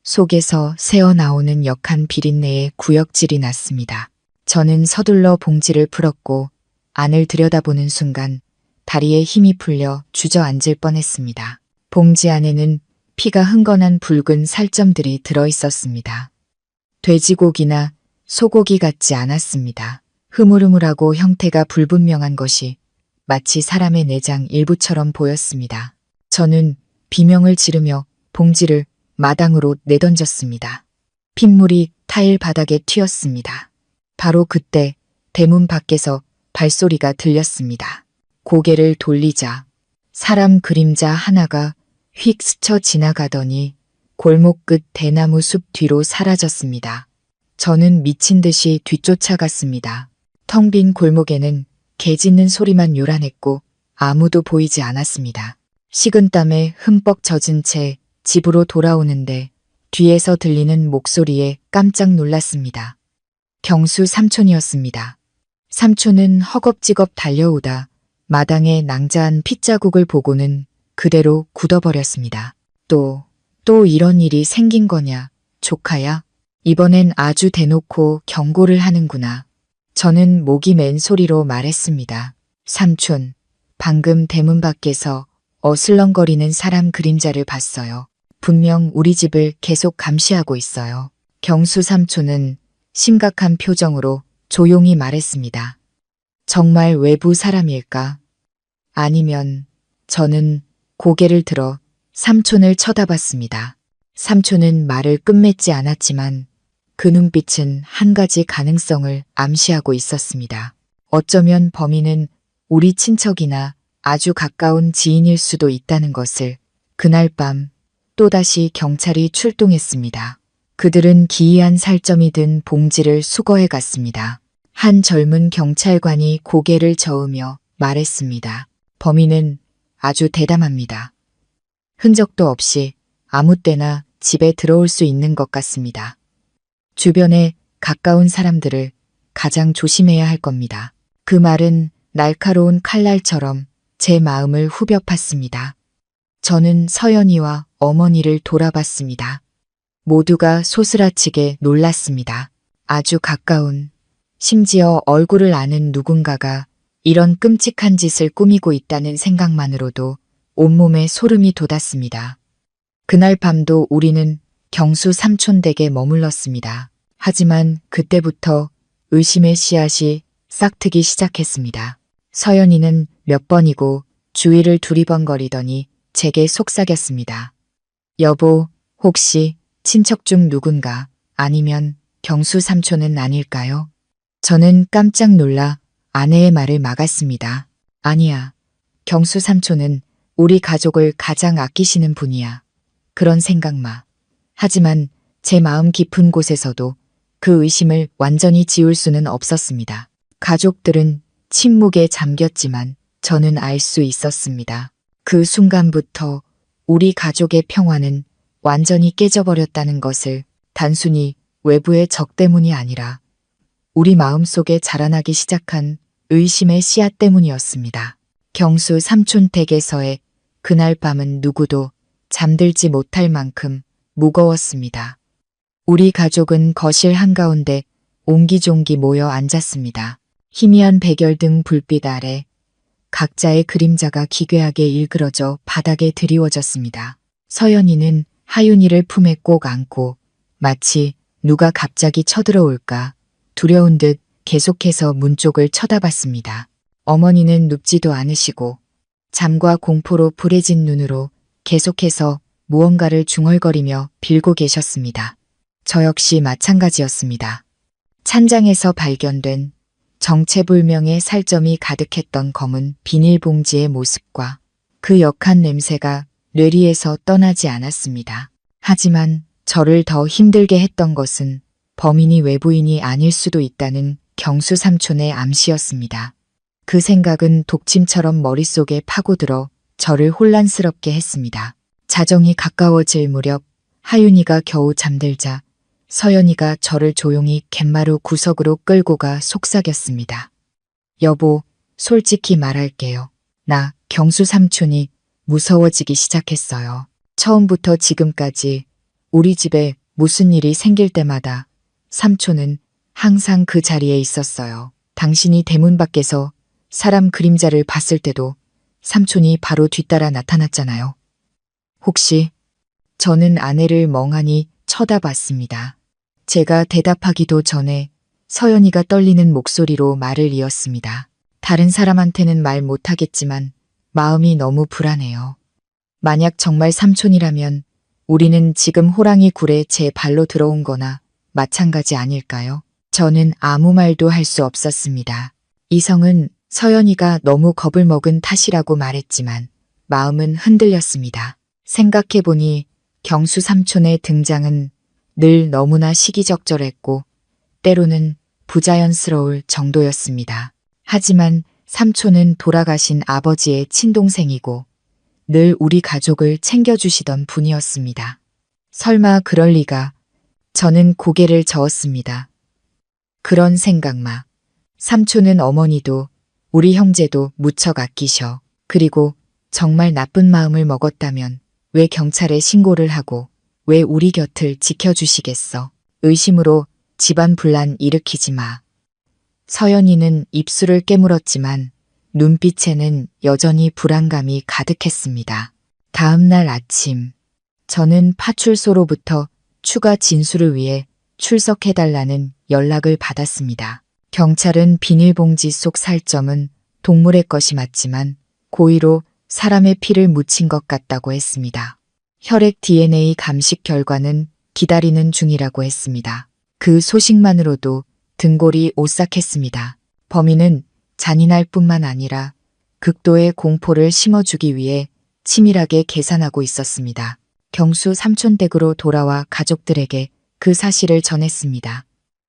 속에서 새어나오는 역한 비린내에 구역질이 났습니다. 저는 서둘러 봉지를 풀었고 안을 들여다보는 순간 다리에 힘이 풀려 주저앉을 뻔했습니다. 봉지 안에는 피가 흥건한 붉은 살점들이 들어 있었습니다. 돼지고기나 소고기 같지 않았습니다. 흐물흐물하고 형태가 불분명한 것이 마치 사람의 내장 일부처럼 보였습니다. 저는 비명을 지르며 봉지를 마당으로 내던졌습니다. 핏물이 타일 바닥에 튀었습니다. 바로 그때 대문 밖에서 발소리가 들렸습니다. 고개를 돌리자 사람 그림자 하나가 휙 스쳐 지나가더니 골목 끝 대나무 숲 뒤로 사라졌습니다. 저는 미친 듯이 뒤쫓아갔습니다. 텅 빈 골목에는 개 짖는 소리만 요란했고 아무도 보이지 않았습니다. 식은땀에 흠뻑 젖은 채 집으로 돌아오는데 뒤에서 들리는 목소리에 깜짝 놀랐습니다. 경수 삼촌이었습니다. 삼촌은 허겁지겁 달려오다 마당에 낭자한 핏자국을 보고는 그대로 굳어버렸습니다. 또 이런 일이 생긴 거냐, 조카야? 이번엔 아주 대놓고 경고를 하는구나. 저는 목이 맨 소리로 말했습니다. 삼촌, 방금 대문 밖에서 어슬렁거리는 사람 그림자를 봤어요. 분명 우리 집을 계속 감시하고 있어요. 경수 삼촌은 심각한 표정으로 조용히 말했습니다. 정말 외부 사람일까? 아니면 저는 고개를 들어 삼촌을 쳐다봤습니다. 삼촌은 말을 끝맺지 않았지만 그 눈빛은 한 가지 가능성을 암시하고 있었습니다. 어쩌면 범인은 우리 친척이나 아주 가까운 지인일 수도 있다는 것을. 그날 밤 또다시 경찰이 출동했습니다. 그들은 기이한 살점이 든 봉지를 수거해 갔습니다. 한 젊은 경찰관이 고개를 저으며 말했습니다. 범인은 아주 대담합니다. 흔적도 없이 아무 때나 집에 들어올 수 있는 것 같습니다. 주변에 가까운 사람들을 가장 조심해야 할 겁니다. 그 말은 날카로운 칼날처럼 제 마음을 후벼 팠습니다. 저는 서연이와 어머니를 돌아봤습니다. 모두가 소스라치게 놀랐습니다. 아주 가까운, 심지어 얼굴을 아는 누군가가 이런 끔찍한 짓을 꾸미고 있다는 생각만으로도 온몸에 소름이 돋았습니다. 그날 밤도 우리는 경수 삼촌 댁에 머물렀습니다. 하지만 그때부터 의심의 씨앗이 싹트기 시작했습니다. 서연이는 몇 번이고 주위를 두리번거리더니 제게 속삭였습니다. 여보, 혹시 친척 중 누군가 아니면 경수 삼촌은 아닐까요? 저는 깜짝 놀라 아내의 말을 막았습니다. 아니야. 경수 삼촌은 우리 가족을 가장 아끼시는 분이야. 그런 생각 마. 하지만 제 마음 깊은 곳에서도 그 의심을 완전히 지울 수는 없었습니다. 가족들은 침묵에 잠겼지만 저는 알 수 있었습니다. 그 순간부터 우리 가족의 평화는 완전히 깨져버렸다는 것을. 단순히 외부의 적 때문이 아니라 우리 마음속에 자라나기 시작한 의심의 씨앗 때문이었습니다. 경수 삼촌 댁에서의 그날 밤은 누구도 잠들지 못할 만큼 무거웠습니다. 우리 가족은 거실 한가운데 옹기종기 모여 앉았습니다. 희미한 백열등 불빛 아래 각자의 그림자가 기괴하게 일그러져 바닥에 드리워졌습니다. 서연이는 하윤이를 품에 꼭 안고 마치 누가 갑자기 쳐들어올까 두려운 듯 계속해서 문 쪽을 쳐다봤습니다. 어머니는 눕지도 않으시고 잠과 공포로 불해진 눈으로 계속해서 무언가를 중얼거리며 빌고 계셨습니다. 저 역시 마찬가지였습니다. 찬장에서 발견된 정체불명의 살점이 가득했던 검은 비닐봉지의 모습과 그 역한 냄새가 뇌리에서 떠나지 않았습니다. 하지만 저를 더 힘들게 했던 것은 범인이 외부인이 아닐 수도 있다는 경수 삼촌의 암시였습니다. 그 생각은 독침처럼 머릿속에 파고들어 저를 혼란스럽게 했습니다. 자정이 가까워질 무렵 하윤이가 겨우 잠들자 서연이가 저를 조용히 갯마루 구석으로 끌고 가 속삭였습니다. 여보, 솔직히 말할게요. 나 경수 삼촌이 무서워지기 시작했어요. 처음부터 지금까지 우리 집에 무슨 일이 생길 때마다 삼촌은 항상 그 자리에 있었어요. 당신이 대문 밖에서 사람 그림자를 봤을 때도 삼촌이 바로 뒤따라 나타났잖아요. 혹시 저는 아내를 멍하니 쳐다봤습니다. 제가 대답하기도 전에 서연이가 떨리는 목소리로 말을 이었습니다. 다른 사람한테는 말 못하겠지만 마음이 너무 불안해요. 만약 정말 삼촌이라면 우리는 지금 호랑이 굴에 제 발로 들어온 거나 마찬가지 아닐까요? 저는 아무 말도 할 수 없었습니다. 이성은 서연이가 너무 겁을 먹은 탓이라고 말했지만 마음은 흔들렸습니다. 생각해보니 경수 삼촌의 등장은 늘 너무나 시기적절했고 때로는 부자연스러울 정도였습니다. 하지만 삼촌은 돌아가신 아버지의 친동생이고 늘 우리 가족을 챙겨주시던 분이었습니다. 설마 그럴 리가. 저는 고개를 저었습니다. 그런 생각마. 삼촌은 어머니도 우리 형제도 무척 아끼셔. 그리고 정말 나쁜 마음을 먹었다면 왜 경찰에 신고를 하고 왜 우리 곁을 지켜주시겠어. 의심으로 집안 분란 일으키지 마. 서연이는 입술을 깨물었지만 눈빛에는 여전히 불안감이 가득했습니다. 다음 날 아침, 저는 파출소로부터 추가 진술을 위해 출석해달라는 연락을 받았습니다. 경찰은 비닐봉지 속 살점은 동물의 것이 맞지만 고의로 사람의 피를 묻힌 것 같다고 했습니다. 혈액 DNA 감식 결과는 기다리는 중이라고 했습니다. 그 소식만으로도 등골이 오싹했습니다. 범인은 잔인할 뿐만 아니라 극도의 공포를 심어주기 위해 치밀하게 계산하고 있었습니다. 경수 삼촌 댁으로 돌아와 가족들에게 그 사실을 전했습니다.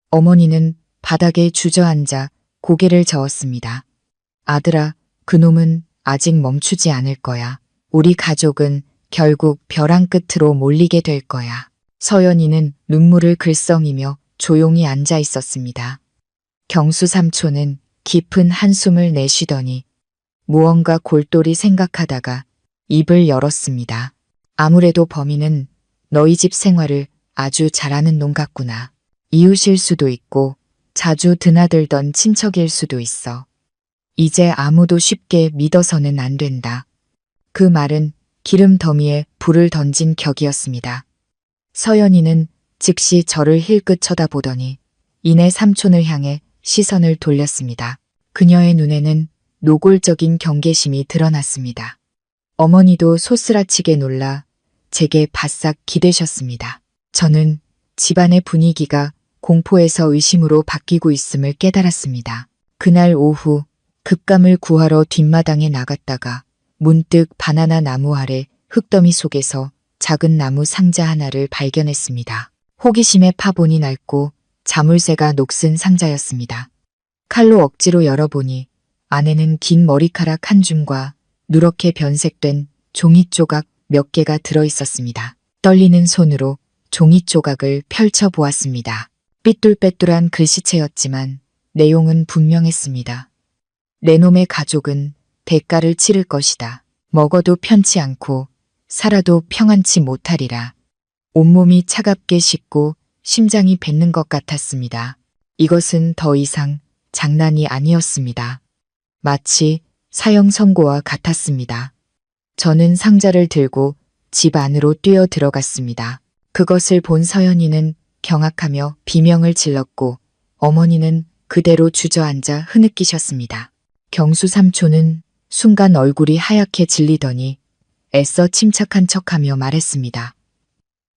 어머니는 바닥에 주저앉아 고개를 저었습니다. 아들아, 그놈은 아직 멈추지 않을 거야. 우리 가족은 결국 벼랑 끝으로 몰리게 될 거야. 서연이는 눈물을 글썽이며 조용히 앉아 있었습니다. 경수 삼촌은 깊은 한숨을 내쉬더니 무언가 골똘히 생각하다가 입을 열었습니다. 아무래도 범인은 너희 집 생활을 아주 잘하는 놈 같구나. 이웃일 수도 있고 자주 드나들던 친척일 수도 있어. 이제 아무도 쉽게 믿어서는 안 된다. 그 말은 기름 더미에 불을 던진 격이었습니다. 서연이는 즉시 저를 힐끗 쳐다보더니 이내 삼촌을 향해 시선을 돌렸습니다. 그녀의 눈에는 노골적인 경계심이 드러났습니다. 어머니도 소스라치게 놀라 제게 바싹 기대셨습니다. 저는 집안의 분위기가 공포에서 의심으로 바뀌고 있음을 깨달았습니다. 그날 오후 급감을 구하러 뒷마당에 나갔다가 문득 바나나 나무 아래 흙더미 속에서 작은 나무 상자 하나를 발견했습니다. 호기심에 파본이 낡고 자물쇠가 녹슨 상자였습니다. 칼로 억지로 열어보니 안에는 긴 머리카락 한 줌과 누렇게 변색된 종이 조각 몇 개가 들어있었습니다. 떨리는 손으로 종이 조각을 펼쳐보았습니다. 삐뚤빼뚤한 글씨체였지만 내용은 분명했습니다. 내 놈의 가족은 대가를 치를 것이다. 먹어도 편치 않고 살아도 평안치 못하리라. 온몸이 차갑게 식고 심장이 뱉는 것 같았습니다. 이것은 더 이상 장난이 아니었습니다. 마치 사형 선고와 같았습니다. 저는 상자를 들고 집 안으로 뛰어 들어갔습니다. 그것을 본 서연이는 경악하며 비명을 질렀고 어머니는 그대로 주저앉아 흐느끼셨습니다. 경수 삼촌은 순간 얼굴이 하얗게 질리더니 애써 침착한 척하며 말했습니다.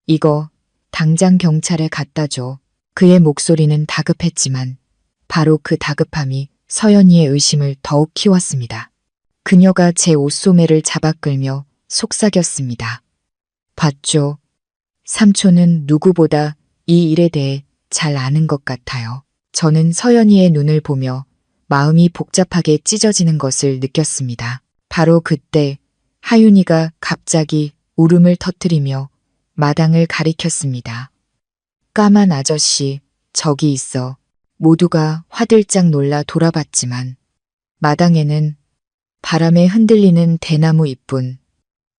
이거 당장 경찰에 갖다 줘. 그의 목소리는 다급했지만 바로 그 다급함이 서연이의 의심을 더욱 키웠습니다. 그녀가 제 옷소매를 잡아 끌며 속삭였습니다. 봤죠? 삼촌은 누구보다 이 일에 대해 잘 아는 것 같아요. 저는 서연이의 눈을 보며 마음이 복잡하게 찢어지는 것을 느꼈습니다. 바로 그때 하윤이가 갑자기 울음을 터뜨리며 마당을 가리켰습니다. 까만 아저씨, 저기 있어. 모두가 화들짝 놀라 돌아봤지만 마당에는 바람에 흔들리는 대나무 잎뿐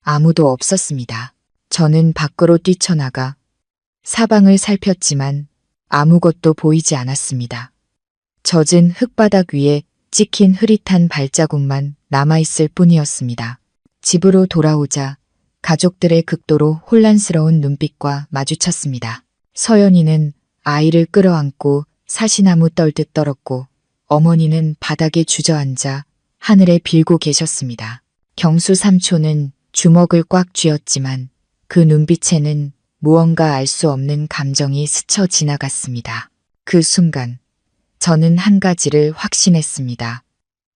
아무도 없었습니다. 저는 밖으로 뛰쳐나가 사방을 살폈지만 아무것도 보이지 않았습니다. 젖은 흙바닥 위에 찍힌 흐릿한 발자국만 남아있을 뿐이었습니다. 집으로 돌아오자 가족들의 극도로 혼란스러운 눈빛과 마주쳤습니다. 서연이는 아이를 끌어안고 사시나무 떨듯 떨었고 어머니는 바닥에 주저앉아 하늘에 빌고 계셨습니다. 경수 삼촌은 주먹을 꽉 쥐었지만 그 눈빛에는 무언가 알 수 없는 감정이 스쳐 지나갔습니다. 그 순간 저는 한 가지를 확신했습니다.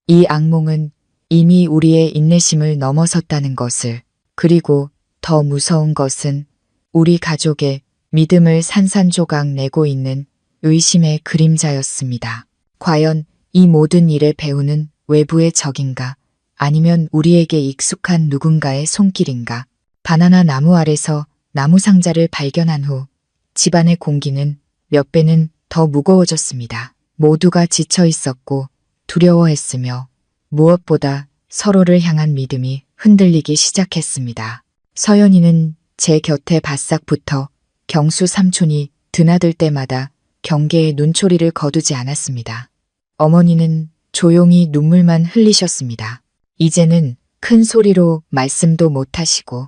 이 악몽은 이미 우리의 인내심을 넘어섰다는 것을, 그리고 더 무서운 것은 우리 가족의 믿음을 산산조각 내고 있는 의심의 그림자였습니다. 과연 이 모든 일의 배후는 외부의 적인가, 아니면 우리에게 익숙한 누군가의 손길인가? 바나나 나무 아래서 나무 상자를 발견한 후 집안의 공기는 몇 배는 더 무거워졌습니다. 모두가 지쳐 있었고 두려워했으며 무엇보다 서로를 향한 믿음이 흔들리기 시작했습니다. 서연이는 제 곁에 바싹 붙어 경수 삼촌이 드나들 때마다 경계에 눈초리를 거두지 않았습니다. 어머니는 조용히 눈물만 흘리셨습니다. 이제는 큰 소리로 말씀도 못하시고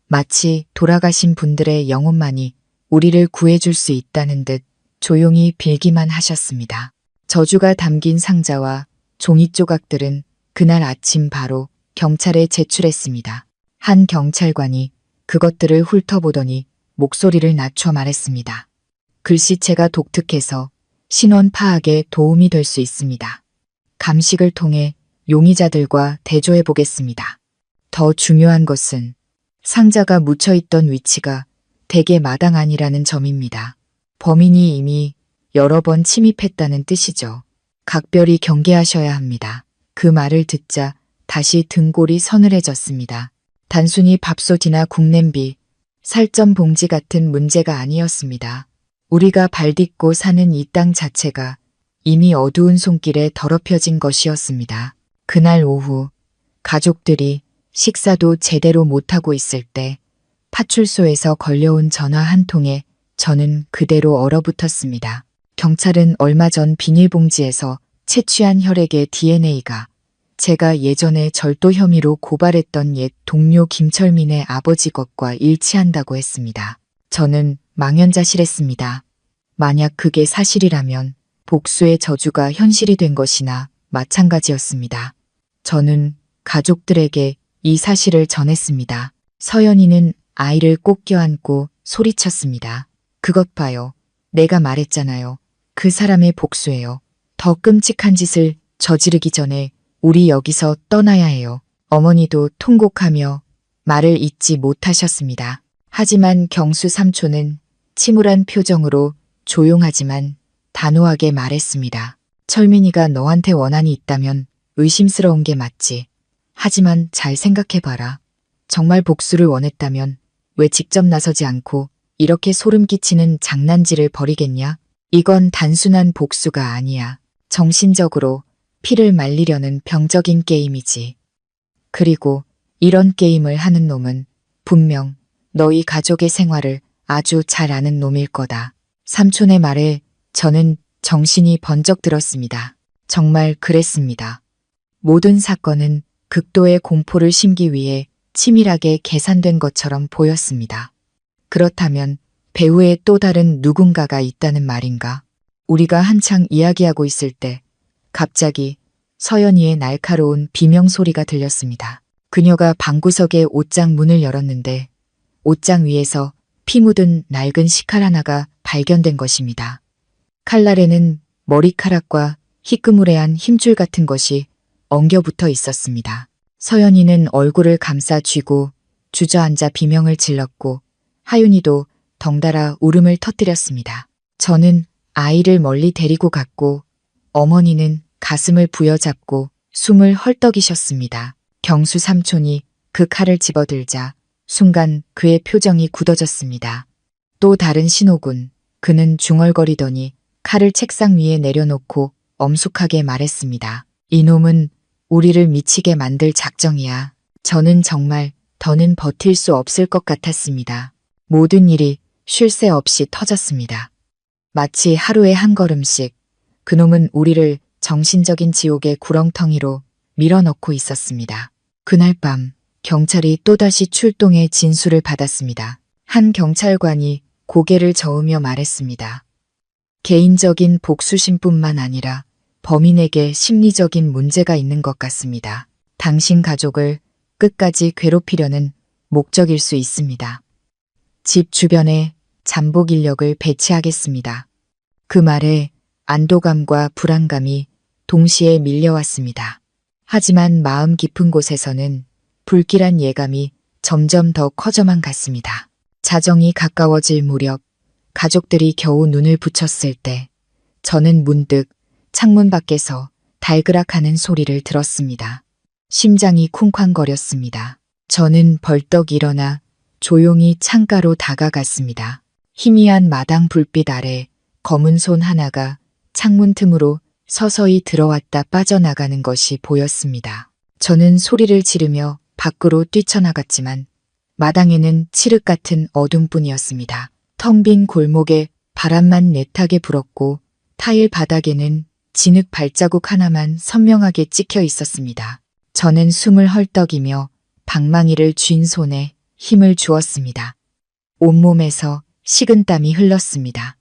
마치 돌아가신 분들의 영혼만이 우리를 구해줄 수 있다는 듯 조용히 빌기만 하셨습니다. 저주가 담긴 상자와 종이 조각들은 그날 아침 바로 경찰에 제출했습니다. 한 경찰관이 그것들을 훑어보더니 목소리를 낮춰 말했습니다. 글씨체가 독특해서 신원 파악에 도움이 될 수 있습니다. 감식을 통해 용의자들과 대조해 보겠습니다. 더 중요한 것은 상자가 묻혀있던 위치가 대개 마당 안이라는 점입니다. 범인이 이미 여러 번 침입했다는 뜻이죠. 각별히 경계하셔야 합니다. 그 말을 듣자 다시 등골이 서늘해졌습니다. 단순히 밥솥이나 국냄비, 살점 봉지 같은 문제가 아니었습니다. 우리가 발딛고 사는 이 땅 자체가 이미 어두운 손길에 더럽혀진 것이었습니다. 그날 오후 가족들이 식사도 제대로 못하고 있을 때 파출소에서 걸려온 전화 한 통에 저는 그대로 얼어붙었습니다. 경찰은 얼마 전 비닐봉지에서 채취한 혈액의 DNA가 제가 예전에 절도 혐의로 고발했던 옛 동료 김철민의 아버지 것과 일치한다고 했습니다. 저는 망연자실했습니다. 만약 그게 사실이라면 복수의 저주가 현실이 된 것이나 마찬가지였습니다. 저는 가족들에게 이 사실을 전했습니다. 서연이는 아이를 꼭 껴안고 소리쳤습니다. 그것 봐요. 내가 말했잖아요. 그 사람의 복수예요. 더 끔찍한 짓을 저지르기 전에 우리 여기서 떠나야 해요. 어머니도 통곡하며 말을 잇지 못하셨습니다. 하지만 경수 삼촌은 침울한 표정으로 조용하지만 단호하게 말했습니다. 철민이가 너한테 원한이 있다면 의심스러운 게 맞지. 하지만 잘 생각해봐라. 정말 복수를 원했다면 왜 직접 나서지 않고 이렇게 소름 끼치는 장난질을 벌이겠냐? 이건 단순한 복수가 아니야. 정신적으로 피를 말리려는 병적인 게임이지. 그리고 이런 게임을 하는 놈은 분명 너희 가족의 생활을 아주 잘 아는 놈일 거다. 삼촌의 말에 저는 정신이 번쩍 들었습니다. 정말 그랬습니다. 모든 사건은 극도의 공포를 심기 위해 치밀하게 계산된 것처럼 보였습니다. 그렇다면 배후에 또 다른 누군가가 있다는 말인가? 우리가 한창 이야기하고 있을 때 갑자기 서연이의 날카로운 비명 소리가 들렸습니다. 그녀가 방구석의 옷장 문을 열었는데 옷장 위에서 피 묻은 낡은 식칼 하나가 발견된 것입니다. 칼날에는 머리카락과 희끄무레한 힘줄 같은 것이 엉겨붙어 있었습니다. 서연이는 얼굴을 감싸 쥐고 주저앉아 비명을 질렀고 하윤이도 덩달아 울음을 터뜨렸습니다. 저는 아이를 멀리 데리고 갔고 어머니는 가슴을 부여잡고 숨을 헐떡이셨습니다. 경수 삼촌이 그 칼을 집어들자 순간 그의 표정이 굳어졌습니다. 또 다른 신호군. 그는 중얼거리더니 칼을 책상 위에 내려놓고 엄숙하게 말했습니다. 이놈은 우리를 미치게 만들 작정이야. 저는 정말 더는 버틸 수 없을 것 같았습니다. 모든 일이 쉴 새 없이 터졌습니다. 마치 하루에 한 걸음씩 그놈은 우리를 정신적인 지옥의 구렁텅이로 밀어넣고 있었습니다. 그날 밤 경찰이 또다시 출동해 진술을 받았습니다. 한 경찰관이 고개를 저으며 말했습니다. 개인적인 복수심뿐만 아니라 범인에게 심리적인 문제가 있는 것 같습니다. 당신 가족을 끝까지 괴롭히려는 목적일 수 있습니다. 집 주변에 잠복 인력을 배치하겠습니다. 그 말에 안도감과 불안감이 동시에 밀려왔습니다. 하지만 마음 깊은 곳에서는 불길한 예감이 점점 더 커져만 갔습니다. 자정이 가까워질 무렵 가족들이 겨우 눈을 붙였을 때 저는 문득 창문 밖에서 달그락하는 소리를 들었습니다. 심장이 쿵쾅거렸습니다. 저는 벌떡 일어나 조용히 창가로 다가갔습니다. 희미한 마당 불빛 아래 검은 손 하나가 창문 틈으로 서서히 들어왔다 빠져나가는 것이 보였습니다. 저는 소리를 지르며 밖으로 뛰쳐나갔지만 마당에는 칠흑 같은 어둠뿐이었습니다. 텅 빈 골목에 바람만 내타게 불었고 타일 바닥에는 진흙 발자국 하나만 선명하게 찍혀 있었습니다. 저는 숨을 헐떡이며 방망이를 쥔 손에 힘을 주었습니다. 온몸에서 식은땀이 흘렀습니다.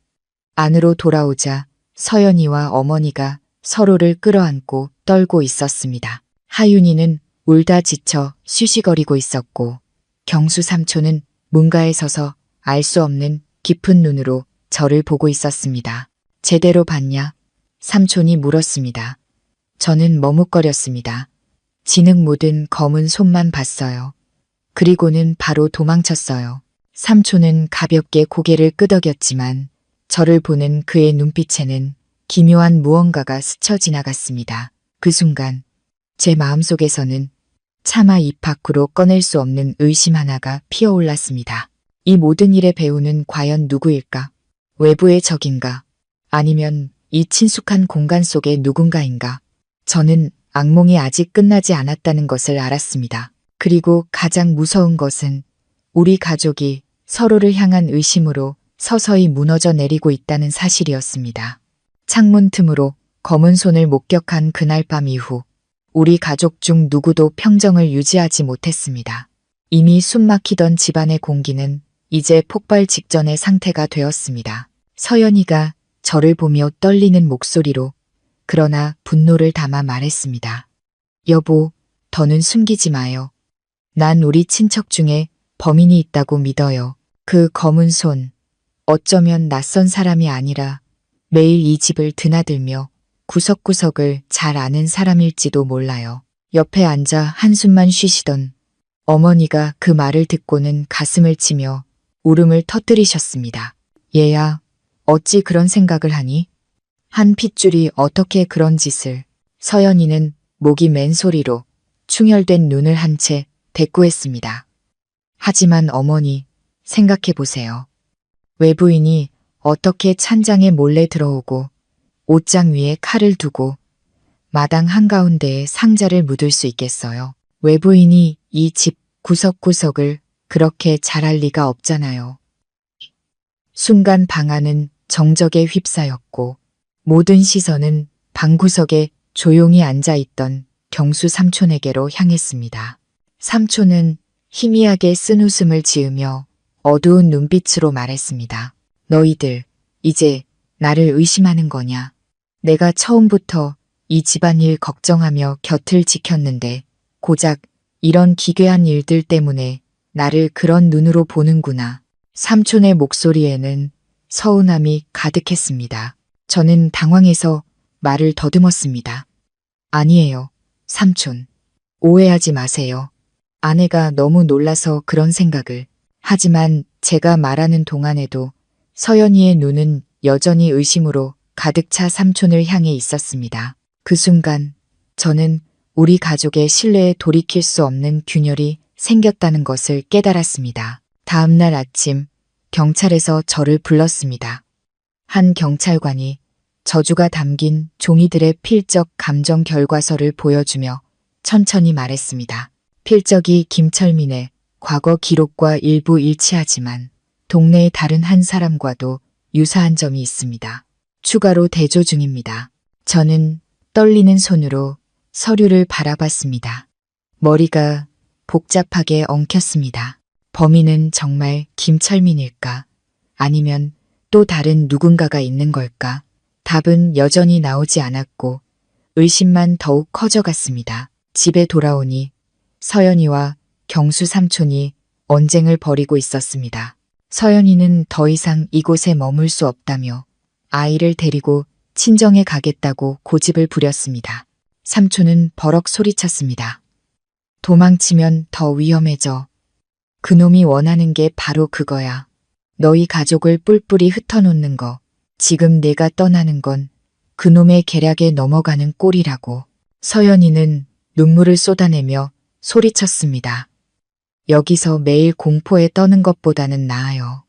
안으로 돌아오자 서연이와 어머니가 서로를 끌어안고 떨고 있었습니다. 하윤이는 울다 지쳐 쉬쉬거리고 있었고 경수 삼촌은 문가에 서서 알 수 없는 깊은 눈으로 저를 보고 있었습니다. 제대로 봤냐? 삼촌이 물었습니다. 저는 머뭇거렸습니다. 진흙 묻은 검은 손만 봤어요. 그리고는 바로 도망쳤어요. 삼촌은 가볍게 고개를 끄덕였지만 저를 보는 그의 눈빛에는 기묘한 무언가가 스쳐 지나갔습니다. 그 순간 제 마음속에서는 차마 입 밖으로 꺼낼 수 없는 의심 하나가 피어올랐습니다. 이 모든 일의 배우는 과연 누구일까? 외부의 적인가? 아니면 이 친숙한 공간 속의 누군가인가? 저는 악몽이 아직 끝나지 않았다는 것을 알았습니다. 그리고 가장 무서운 것은 우리 가족이 서로를 향한 의심으로 서서히 무너져 내리고 있다는 사실이었습니다. 창문 틈으로 검은 손을 목격한 그날 밤 이후 우리 가족 중 누구도 평정을 유지하지 못했습니다. 이미 숨막히던 집안의 공기는 이제 폭발 직전의 상태가 되었습니다. 서연이가 저를 보며 떨리는 목소리로 그러나 분노를 담아 말했습니다. 여보, 더는 숨기지 마요. 난 우리 친척 중에 범인이 있다고 믿어요. 그 검은 손, 어쩌면 낯선 사람이 아니라 매일 이 집을 드나들며 구석구석을 잘 아는 사람일지도 몰라요. 옆에 앉아 한숨만 쉬시던 어머니가 그 말을 듣고는 가슴을 치며 울음을 터뜨리셨습니다. 얘야, 어찌 그런 생각을 하니? 한 핏줄이 어떻게 그런 짓을. 서연이는 목이 맨 소리로 충혈된 눈을 한 채 대꾸했습니다. 하지만 어머니, 생각해 보세요. 외부인이 어떻게 찬장에 몰래 들어오고 옷장 위에 칼을 두고 마당 한가운데에 상자를 묻을 수 있겠어요? 외부인이 이 집 구석구석을 그렇게 잘할 리가 없잖아요. 순간 방 안은 정적에 휩싸였고 모든 시선은 방구석에 조용히 앉아있던 경수 삼촌에게로 향했습니다. 삼촌은 희미하게 쓴 웃음을 지으며 어두운 눈빛으로 말했습니다. 너희들 이제 나를 의심하는 거냐? 내가 처음부터 이 집안일 걱정하며 곁을 지켰는데 고작 이런 기괴한 일들 때문에 나를 그런 눈으로 보는구나. 삼촌의 목소리에는 서운함이 가득했습니다. 저는 당황해서 말을 더듬었습니다. 아니에요, 삼촌. 오해하지 마세요. 아내가 너무 놀라서 그런 생각을. 하지만 제가 말하는 동안에도 서연이의 눈은 여전히 의심으로 가득 차 삼촌을 향해 있었습니다. 그 순간 저는 우리 가족의 신뢰에 돌이킬 수 없는 균열이 생겼다는 것을 깨달았습니다. 다음 날 아침 경찰에서 저를 불렀습니다. 한 경찰관이 저주가 담긴 종이들의 필적 감정 결과서를 보여주며 천천히 말했습니다. 필적이 김철민의 과거 기록과 일부 일치하지만 동네의 다른 한 사람과도 유사한 점이 있습니다. 추가로 대조 중입니다. 저는 떨리는 손으로 서류를 바라봤습니다. 머리가 복잡하게 엉켰습니다. 범인은 정말 김철민일까? 아니면 또 다른 누군가가 있는 걸까? 답은 여전히 나오지 않았고 의심만 더욱 커져갔습니다. 집에 돌아오니 서연이와 경수 삼촌이 언쟁을 벌이고 있었습니다. 서연이는 더 이상 이곳에 머물 수 없다며 아이를 데리고 친정에 가겠다고 고집을 부렸습니다. 삼촌은 버럭 소리쳤습니다. 도망치면 더 위험해져. 그놈이 원하는 게 바로 그거야. 너희 가족을 뿔뿔이 흩어놓는 거. 지금 내가 떠나는 건 그놈의 계략에 넘어가는 꼴이라고. 서연이는 눈물을 쏟아내며 소리쳤습니다. 여기서 매일 공포에 떠는 것보다는 나아요.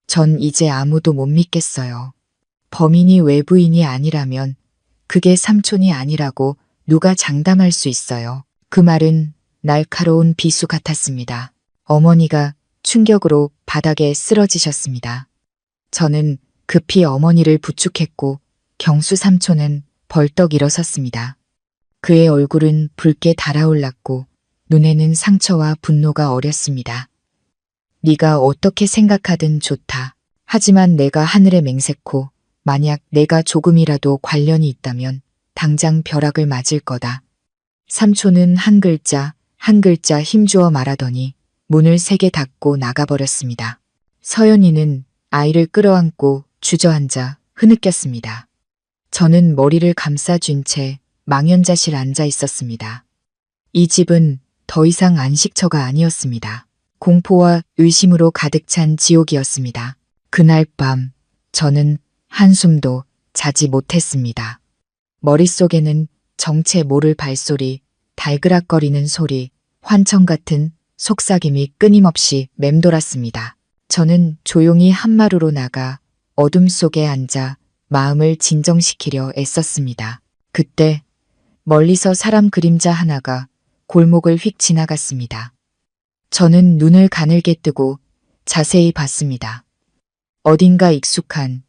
전 이제 아무도 못 믿겠어요. 범인이 외부인이 아니라면 그게 삼촌이 아니라고 누가 장담할 수 있어요. 그 말은 날카로운 비수 같았습니다. 어머니가 충격으로 바닥에 쓰러지셨습니다. 저는 급히 어머니를 부축했고 경수 삼촌은 벌떡 일어섰습니다. 그의 얼굴은 붉게 달아올랐고 눈에는 상처와 분노가 어렸습니다. 네가 어떻게 생각하든 좋다. 하지만 내가 하늘에 맹세코 만약 내가 조금이라도 관련이 있다면 당장 벼락을 맞을 거다. 삼촌은 한 글자 한 글자 힘주어 말하더니 문을 세게 닫고 나가버렸습니다. 서연이는 아이를 끌어안고 주저앉아 흐느꼈습니다. 저는 머리를 감싸쥔 채 망연자실 앉아 있었습니다. 이 집은 더 이상 안식처가 아니었습니다. 공포와 의심으로 가득 찬 지옥이었습니다. 그날 밤 저는 한숨도 자지 못했습니다. 머릿속에는 정체 모를 발소리, 달그락거리는 소리, 환청 같은 속삭임이 끊임없이 맴돌았습니다. 저는 조용히 한마루로 나가 어둠 속에 앉아 마음을 진정시키려 애썼습니다. 그때 멀리서 사람 그림자 하나가 골목을 휙 지나갔습니다. 저는 눈을 가늘게 뜨고 자세히 봤습니다. 어딘가 익숙한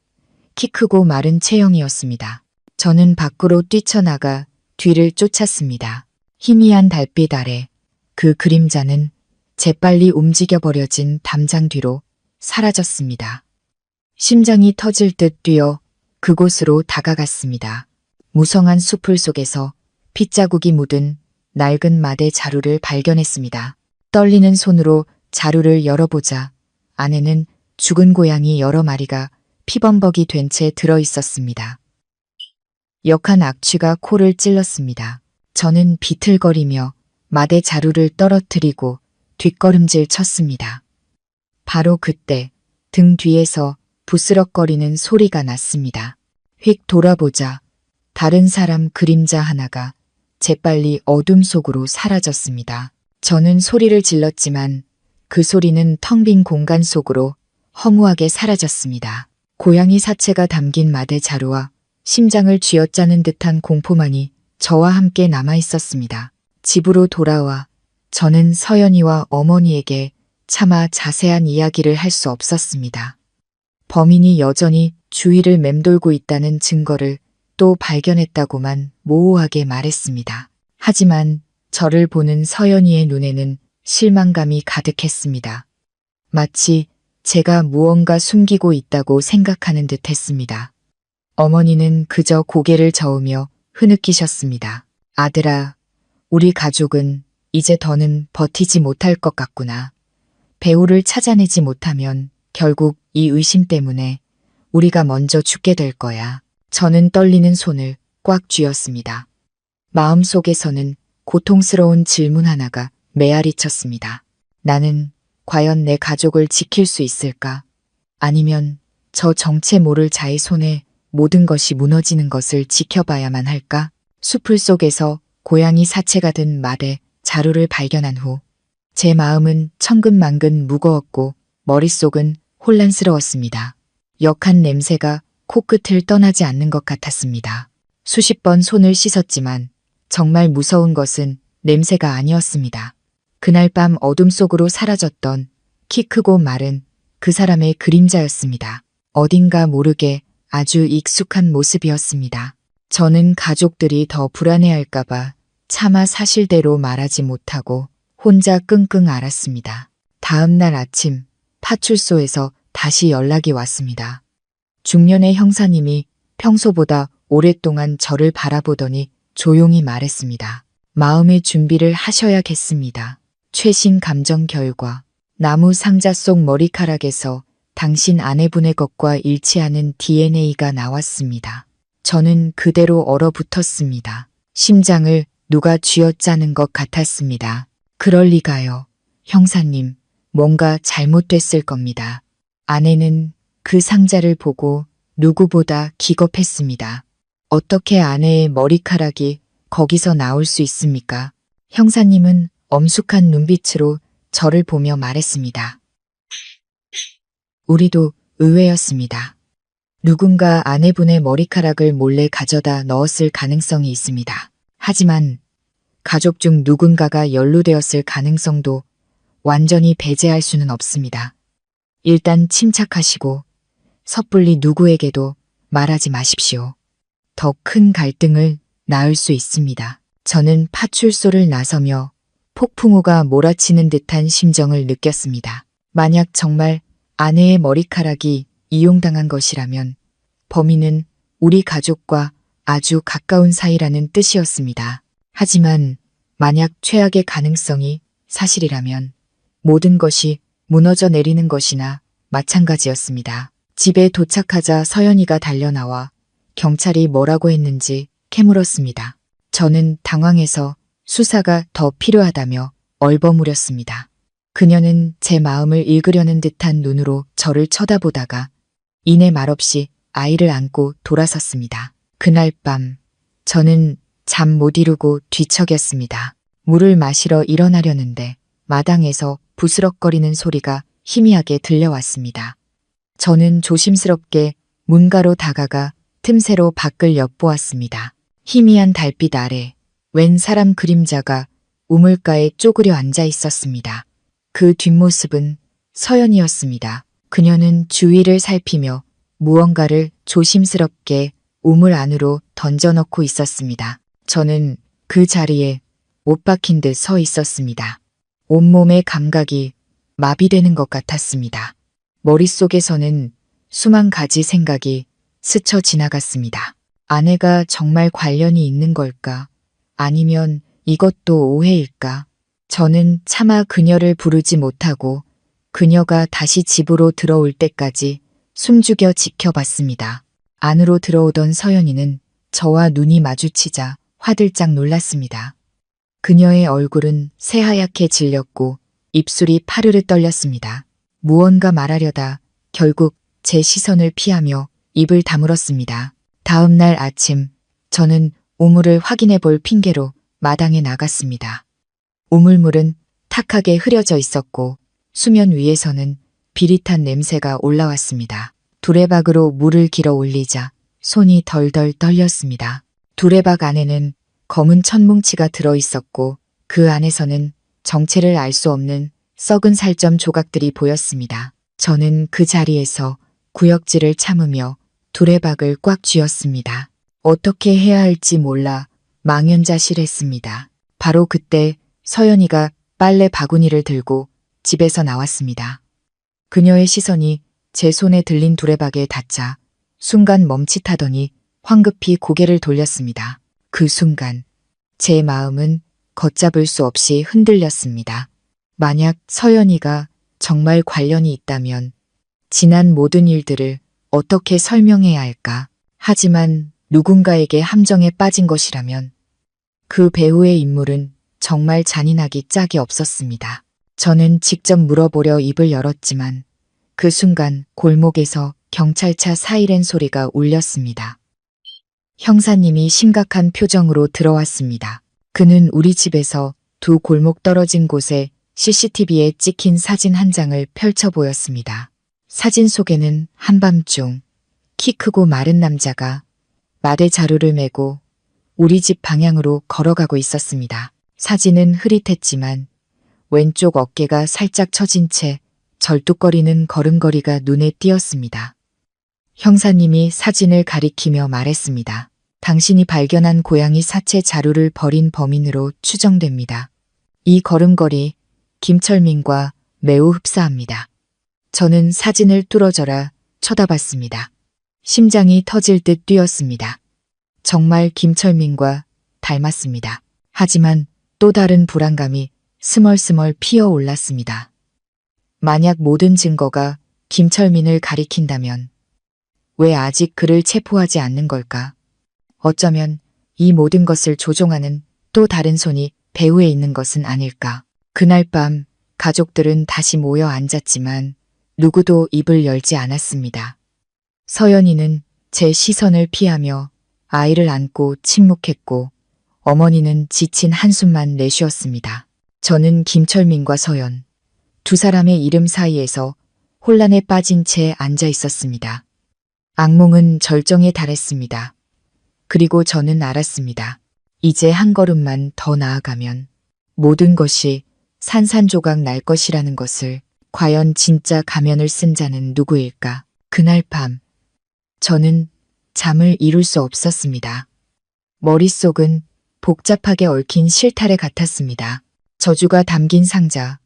키 크고 마른 체형이었습니다. 저는 밖으로 뛰쳐나가 뒤를 쫓았습니다. 희미한 달빛 아래 그 그림자는 재빨리 움직여버려진 담장 뒤로 사라졌습니다. 심장이 터질 듯 뛰어 그곳으로 다가갔습니다. 무성한 수풀 속에서 핏자국이 묻은 낡은 마대 자루를 발견했습니다. 떨리는 손으로 자루를 열어보자 안에는 죽은 고양이 여러 마리가 피범벅이 된 채 들어 있었습니다. 역한 악취가 코를 찔렀습니다. 저는 비틀거리며 마대 자루를 떨어뜨리고 뒷걸음질 쳤습니다. 바로 그때 등 뒤에서 부스럭거리는 소리가 났습니다. 휙 돌아보자 다른 사람 그림자 하나가 재빨리 어둠 속으로 사라졌습니다. 저는 소리를 질렀지만 그 소리는 텅 빈 공간 속으로 허무하게 사라졌습니다. 고양이 사체가 담긴 마대 자루와 심장을 쥐어짜는 듯한 공포만이 저와 함께 남아 있었습니다. 집으로 돌아와 저는 서연이와 어머니에게 차마 자세한 이야기를 할 수 없었습니다. 범인이 여전히 주위를 맴돌고 있다는 증거를 또 발견했다고만 모호하게 말했습니다. 하지만 저를 보는 서연이의 눈에는 실망감이 가득했습니다. 마치 제가 무언가 숨기고 있다고 생각하는 듯 했습니다. 어머니는 그저 고개를 저으며 흐느끼셨습니다. 아들아, 우리 가족은 이제 더는 버티지 못할 것 같구나. 배우를 찾아내지 못하면 결국 이 의심 때문에 우리가 먼저 죽게 될 거야. 저는 떨리는 손을 꽉 쥐었습니다. 마음속에서는 고통스러운 질문 하나가 메아리 쳤습니다. 나는 과연 내 가족을 지킬 수 있을까? 아니면 저 정체 모를 자의 손에 모든 것이 무너지는 것을 지켜봐야만 할까? 수풀 속에서 고양이 사체가 든 마대 자루를 발견한 후 제 마음은 천근만근 무거웠고 머릿속은 혼란스러웠습니다. 역한 냄새가 코끝을 떠나지 않는 것 같았습니다. 수십 번 손을 씻었지만 정말 무서운 것은 냄새가 아니었습니다. 그날 밤 어둠 속으로 사라졌던 키 크고 마른 그 사람의 그림자였습니다. 어딘가 모르게 아주 익숙한 모습이었습니다. 저는 가족들이 더 불안해할까봐 차마 사실대로 말하지 못하고 혼자 끙끙 앓았습니다. 다음 날 아침 파출소에서 다시 연락이 왔습니다. 중년의 형사님이 평소보다 오랫동안 저를 바라보더니 조용히 말했습니다. 마음의 준비를 하셔야겠습니다. 최신 감정 결과 나무 상자 속 머리카락에서 당신 아내분의 것과 일치하는 DNA가 나왔습니다. 저는 그대로 얼어붙었습니다. 심장을 누가 쥐어짜는 것 같았습니다. 그럴 리가요. 형사님, 뭔가 잘못됐을 겁니다. 아내는 그 상자를 보고 누구보다 기겁했습니다. 어떻게 아내의 머리카락이 거기서 나올 수 있습니까? 형사님은 엄숙한 눈빛으로 저를 보며 말했습니다. 우리도 의외였습니다. 누군가 아내분의 머리카락을 몰래 가져다 넣었을 가능성이 있습니다. 하지만 가족 중 누군가가 연루되었을 가능성도 완전히 배제할 수는 없습니다. 일단 침착하시고 섣불리 누구에게도 말하지 마십시오. 더 큰 갈등을 낳을 수 있습니다. 저는 파출소를 나서며 폭풍우가 몰아치는 듯한 심정을 느꼈습니다. 만약 정말 아내의 머리카락이 이용당한 것이라면 범인은 우리 가족과 아주 가까운 사이라는 뜻이었습니다. 하지만 만약 최악의 가능성이 사실이라면 모든 것이 무너져 내리는 것이나 마찬가지였습니다. 집에 도착하자 서연이가 달려나와 경찰이 뭐라고 했는지 캐물었습니다. 저는 당황해서 수사가 더 필요하다며 얼버무렸습니다. 그녀는 제 마음을 읽으려는 듯한 눈으로 저를 쳐다보다가 이내 말없이 아이를 안고 돌아섰습니다. 그날 밤 저는 잠 못 이루고 뒤척였습니다. 물을 마시러 일어나려는데 마당에서 부스럭거리는 소리가 희미하게 들려왔습니다. 저는 조심스럽게 문가로 다가가 틈새로 밖을 엿보았습니다. 희미한 달빛 아래 웬 사람 그림자가 우물가에 쪼그려 앉아 있었습니다. 그 뒷모습은 서연이었습니다. 그녀는 주위를 살피며 무언가를 조심스럽게 우물 안으로 던져넣고 있었습니다. 저는 그 자리에 못 박힌 듯 서 있었습니다. 온몸의 감각이 마비되는 것 같았습니다. 머릿속에서는 수만 가지 생각이 스쳐 지나갔습니다. 아내가 정말 관련이 있는 걸까? 아니면 이것도 오해일까? 저는 차마 그녀를 부르지 못하고 그녀가 다시 집으로 들어올 때까지 숨죽여 지켜봤습니다. 안으로 들어오던 서연이는 저와 눈이 마주치자 화들짝 놀랐습니다. 그녀의 얼굴은 새하얗게 질렸고 입술이 파르르 떨렸습니다. 무언가 말하려다 결국 제 시선을 피하며 입을 다물었습니다. 다음 날 아침 저는 우물을 확인해 볼 핑계로 마당에 나갔습니다. 우물물은 탁하게 흐려져 있었고 수면 위에서는 비릿한 냄새가 올라왔습니다. 두레박으로 물을 길어 올리자 손이 덜덜 떨렸습니다. 두레박 안에는 검은 천뭉치가 들어있었고 그 안에서는 정체를 알 수 없는 썩은 살점 조각들이 보였습니다. 저는 그 자리에서 구역질을 참으며 두레박을 꽉 쥐었습니다. 어떻게 해야 할지 몰라 망연자실했습니다. 바로 그때 서연이가 빨래 바구니를 들고 집에서 나왔습니다. 그녀의 시선이 제 손에 들린 두레박에 닿자 순간 멈칫하더니 황급히 고개를 돌렸습니다. 그 순간 제 마음은 걷잡을 수 없이 흔들렸습니다. 만약 서연이가 정말 관련이 있다면 지난 모든 일들을 어떻게 설명해야 할까? 하지만 누군가에게 함정에 빠진 것이라면 그 배우의 인물은 정말 잔인하기 짝이 없었습니다. 저는 직접 물어보려 입을 열었지만 그 순간 골목에서 경찰차 사이렌 소리가 울렸습니다. 형사님이 심각한 표정으로 들어왔습니다. 그는 우리 집에서 두 골목 떨어진 곳에 CCTV에 찍힌 사진 한 장을 펼쳐 보였습니다. 사진 속에는 한밤중 키 크고 마른 남자가 마대 자루를 메고 우리 집 방향으로 걸어가고 있었습니다. 사진은 흐릿했지만 왼쪽 어깨가 살짝 처진 채 절뚝거리는 걸음걸이가 눈에 띄었습니다. 형사님이 사진을 가리키며 말했습니다. 당신이 발견한 고양이 사체 자루를 버린 범인으로 추정됩니다. 이 걸음걸이 김철민과 매우 흡사합니다. 저는 사진을 뚫어져라 쳐다봤습니다. 심장이 터질 듯 뛰었습니다. 정말 김철민과 닮았습니다. 하지만 또 다른 불안감이 스멀스멀 피어올랐습니다. 만약 모든 증거가 김철민을 가리킨다면 왜 아직 그를 체포하지 않는 걸까? 어쩌면 이 모든 것을 조종하는 또 다른 손이 배후에 있는 것은 아닐까? 그날 밤 가족들은 다시 모여 앉았지만 누구도 입을 열지 않았습니다. 서연이는 제 시선을 피하며 아이를 안고 침묵했고 어머니는 지친 한숨만 내쉬었습니다. 저는 김철민과 서연, 두 사람의 이름 사이에서 혼란에 빠진 채 앉아 있었습니다. 악몽은 절정에 달했습니다. 그리고 저는 알았습니다. 이제 한 걸음만 더 나아가면 모든 것이 산산조각 날 것이라는 것을. 과연 진짜 가면을 쓴 자는 누구일까? 그날 밤 저는 잠을 이룰 수 없었습니다. 머릿속은 복잡하게 얽힌 실타래 같았습니다. 저주가 담긴 상자,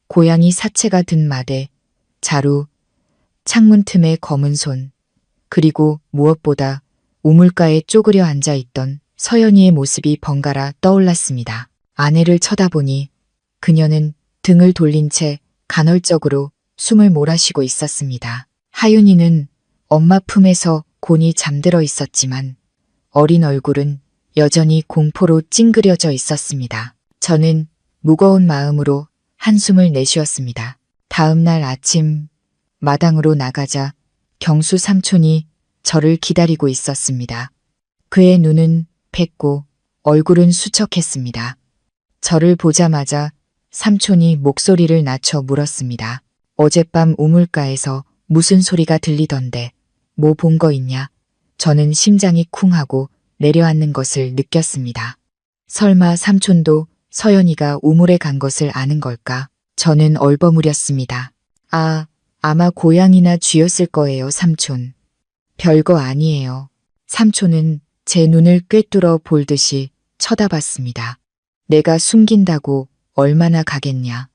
고양이 사체가 든 마대, 자루, 창문 틈의 검은 손, 그리고 무엇보다 우물가에 쪼그려 앉아있던 서연이의 모습이 번갈아 떠올랐습니다. 아내를 쳐다보니 그녀는 등을 돌린 채 간헐적으로 숨을 몰아쉬고 있었습니다. 하윤이는 엄마 품에서 곤히 잠들어 있었지만 어린 얼굴은 여전히 공포로 찡그려져 있었습니다. 저는 무거운 마음으로 한숨을 내쉬었습니다. 다음 날 아침 마당으로 나가자 경수 삼촌이 저를 기다리고 있었습니다. 그의 눈은 팼고 얼굴은 수척했습니다. 저를 보자마자 삼촌이 목소리를 낮춰 물었습니다. 어젯밤 우물가에서 무슨 소리가 들리던데 뭐 본 거 있냐? 저는 심장이 쿵하고 내려앉는 것을 느꼈습니다. 설마 삼촌도 서연이가 우물에 간 것을 아는 걸까? 저는 얼버무렸습니다. 아마 고양이나 쥐였을 거예요, 삼촌. 별거 아니에요. 삼촌은 제 눈을 꿰뚫어 볼 듯이 쳐다봤습니다. 내가 숨긴다고 얼마나 가겠냐.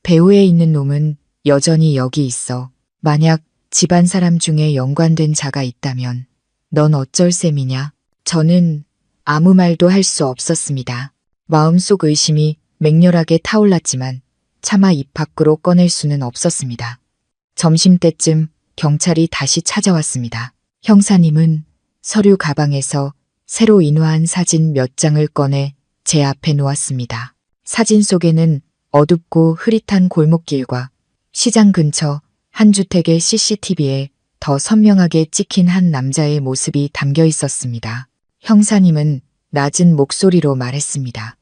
배후에 있는 놈은 여전히 여기 있어. 만약 집안 사람 중에 연관된 자가 있다면 넌 어쩔 셈이냐? 저는 아무 말도 할 수 없었습니다. 마음속 의심이 맹렬하게 타올랐지만 차마 입 밖으로 꺼낼 수는 없었습니다. 점심때쯤 경찰이 다시 찾아왔습니다. 형사님은 서류 가방에서 새로 인화한 사진 몇 장을 꺼내 제 앞에 놓았습니다. 사진 속에는 어둡고 흐릿한 골목길과 시장 근처 한 주택의 CCTV에 더 선명하게 찍힌 한 남자의 모습이 담겨 있었습니다. 형사님은 낮은 목소리로 말했습니다.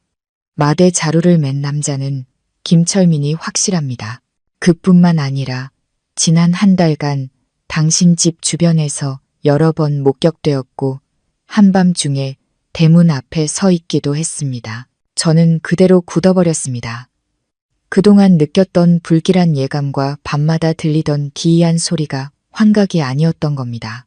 마대 자루를 맨 남자는 김철민이 확실합니다. 그뿐만 아니라 지난 한 달간 당신 집 주변에서 여러 번 목격되었고 한밤중에 대문 앞에 서 있기도 했습니다. 저는 그대로 굳어버렸습니다. 그동안 느꼈던 불길한 예감과 밤마다 들리던 기이한 소리가 환각이 아니었던 겁니다.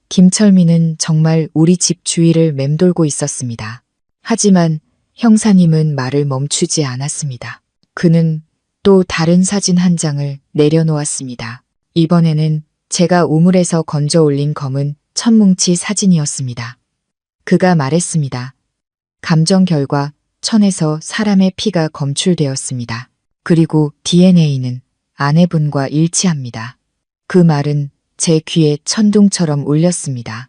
김철민은 정말 우리 집 주위를 맴돌고 있었습니다. 하지만 형사님은 말을 멈추지 않았습니다. 그는 또 다른 사진 한 장을 내려놓았습니다. 이번에는 제가 우물에서 건져 올린 검은 천뭉치 사진이었습니다. 그가 말했습니다. 감정 결과 천에서 사람의 피가 검출되었습니다. 그리고 DNA는 아내분과 일치합니다. 그 말은 제 귀에 천둥처럼 울렸습니다.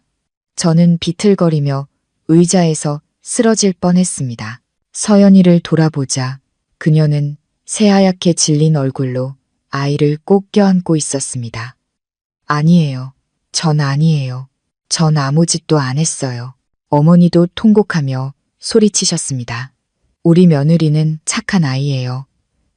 저는 비틀거리며 의자에서 쓰러질 뻔했습니다. 서연이를 돌아보자 그녀는 새하얗게 질린 얼굴로 아이를 꼭 껴안고 있었습니다. 아니에요. 전 아니에요. 전 아무 짓도 안 했어요. 어머니도 통곡하며 소리치셨습니다. 우리 며느리는 착한 아이예요.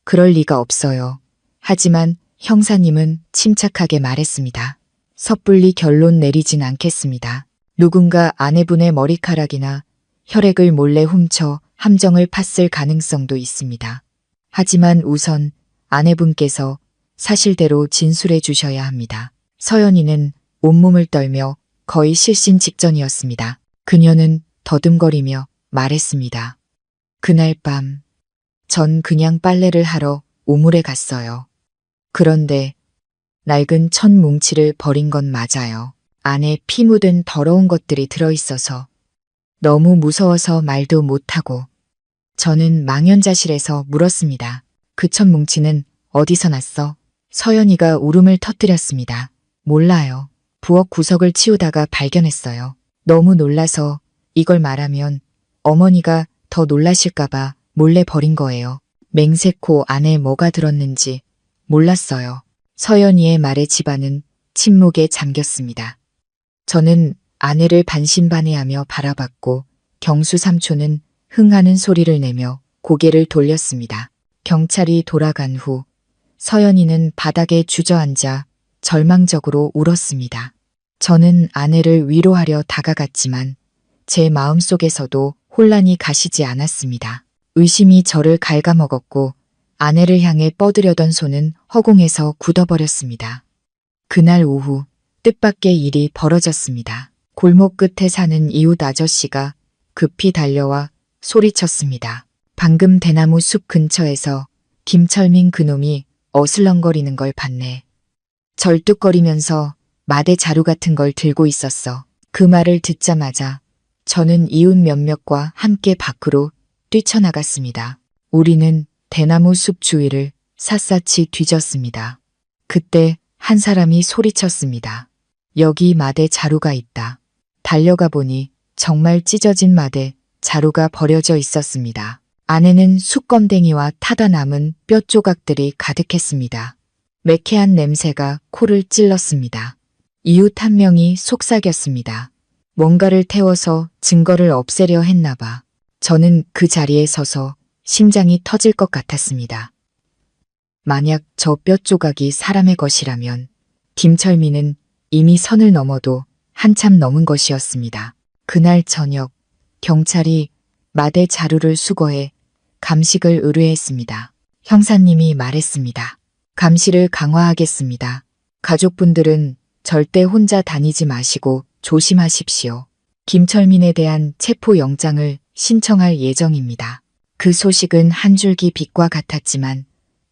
그럴 리가 없어요. 하지만 형사님은 침착하게 말했습니다. 섣불리 결론 내리진 않겠습니다. 누군가 아내분의 머리카락이나 혈액을 몰래 훔쳐 함정을 팠을 가능성도 있습니다. 하지만 우선 아내분께서 사실대로 진술해 주셔야 합니다. 서연이는 온몸을 떨며 거의 실신 직전이었습니다. 그녀는 더듬거리며 말했습니다. 그날 밤, 전 그냥 빨래를 하러 우물에 갔어요. 그런데 낡은 천 뭉치를 버린 건 맞아요. 안에 피 묻은 더러운 것들이 들어있어서 너무 무서워서 말도 못하고 저는 망연자실해서 물었습니다. 그 천 뭉치는 어디서 났어? 서연이가 울음을 터뜨렸습니다. 몰라요. 부엌 구석을 치우다가 발견했어요. 너무 놀라서 이걸 말하면 어머니가 더 놀라실까봐 몰래 버린 거예요. 맹세코 안에 뭐가 들었는지 몰랐어요. 서연이의 말에 집안은 침묵에 잠겼습니다. 저는 아내를 반신반의하며 바라봤고 경수 삼촌은 흥하는 소리를 내며 고개를 돌렸습니다. 경찰이 돌아간 후 서연이는 바닥에 주저앉아 절망적으로 울었습니다. 저는 아내를 위로하려 다가갔지만 제 마음속에서도 혼란이 가시지 않았습니다. 의심이 저를 갉아먹었고 아내를 향해 뻗으려던 손은 허공에서 굳어버렸습니다. 그날 오후 뜻밖의 일이 벌어졌습니다. 골목 끝에 사는 이웃 아저씨가 급히 달려와 소리쳤습니다. 방금 대나무 숲 근처에서 김철민 그놈이 어슬렁거리는 걸 봤네. 절뚝거리면서 마대 자루 같은 걸 들고 있었어. 그 말을 듣자마자 저는 이웃 몇몇과 함께 밖으로 뛰쳐나갔습니다. 우리는 대나무 숲 주위를 샅샅이 뒤졌습니다. 그때 한 사람이 소리쳤습니다. 여기 마대 자루가 있다. 달려가 보니 정말 찢어진 마대 자루가 버려져 있었습니다. 안에는 숯검댕이와 타다 남은 뼈 조각들이 가득했습니다. 매캐한 냄새가 코를 찔렀습니다. 이웃 한 명이 속삭였습니다. 뭔가를 태워서 증거를 없애려 했나 봐. 저는 그 자리에 서서 심장이 터질 것 같았습니다. 만약 저 뼈 조각이 사람의 것이라면 김철민은 이미 선을 넘어도 한참 넘은 것이었습니다. 그날 저녁 경찰이 마대 자루를 수거해 감식을 의뢰했습니다. 형사님이 말했습니다. 감시를 강화하겠습니다. 가족분들은 절대 혼자 다니지 마시고 조심하십시오. 김철민에 대한 체포영장을 신청할 예정입니다. 그 소식은 한 줄기 빛과 같았지만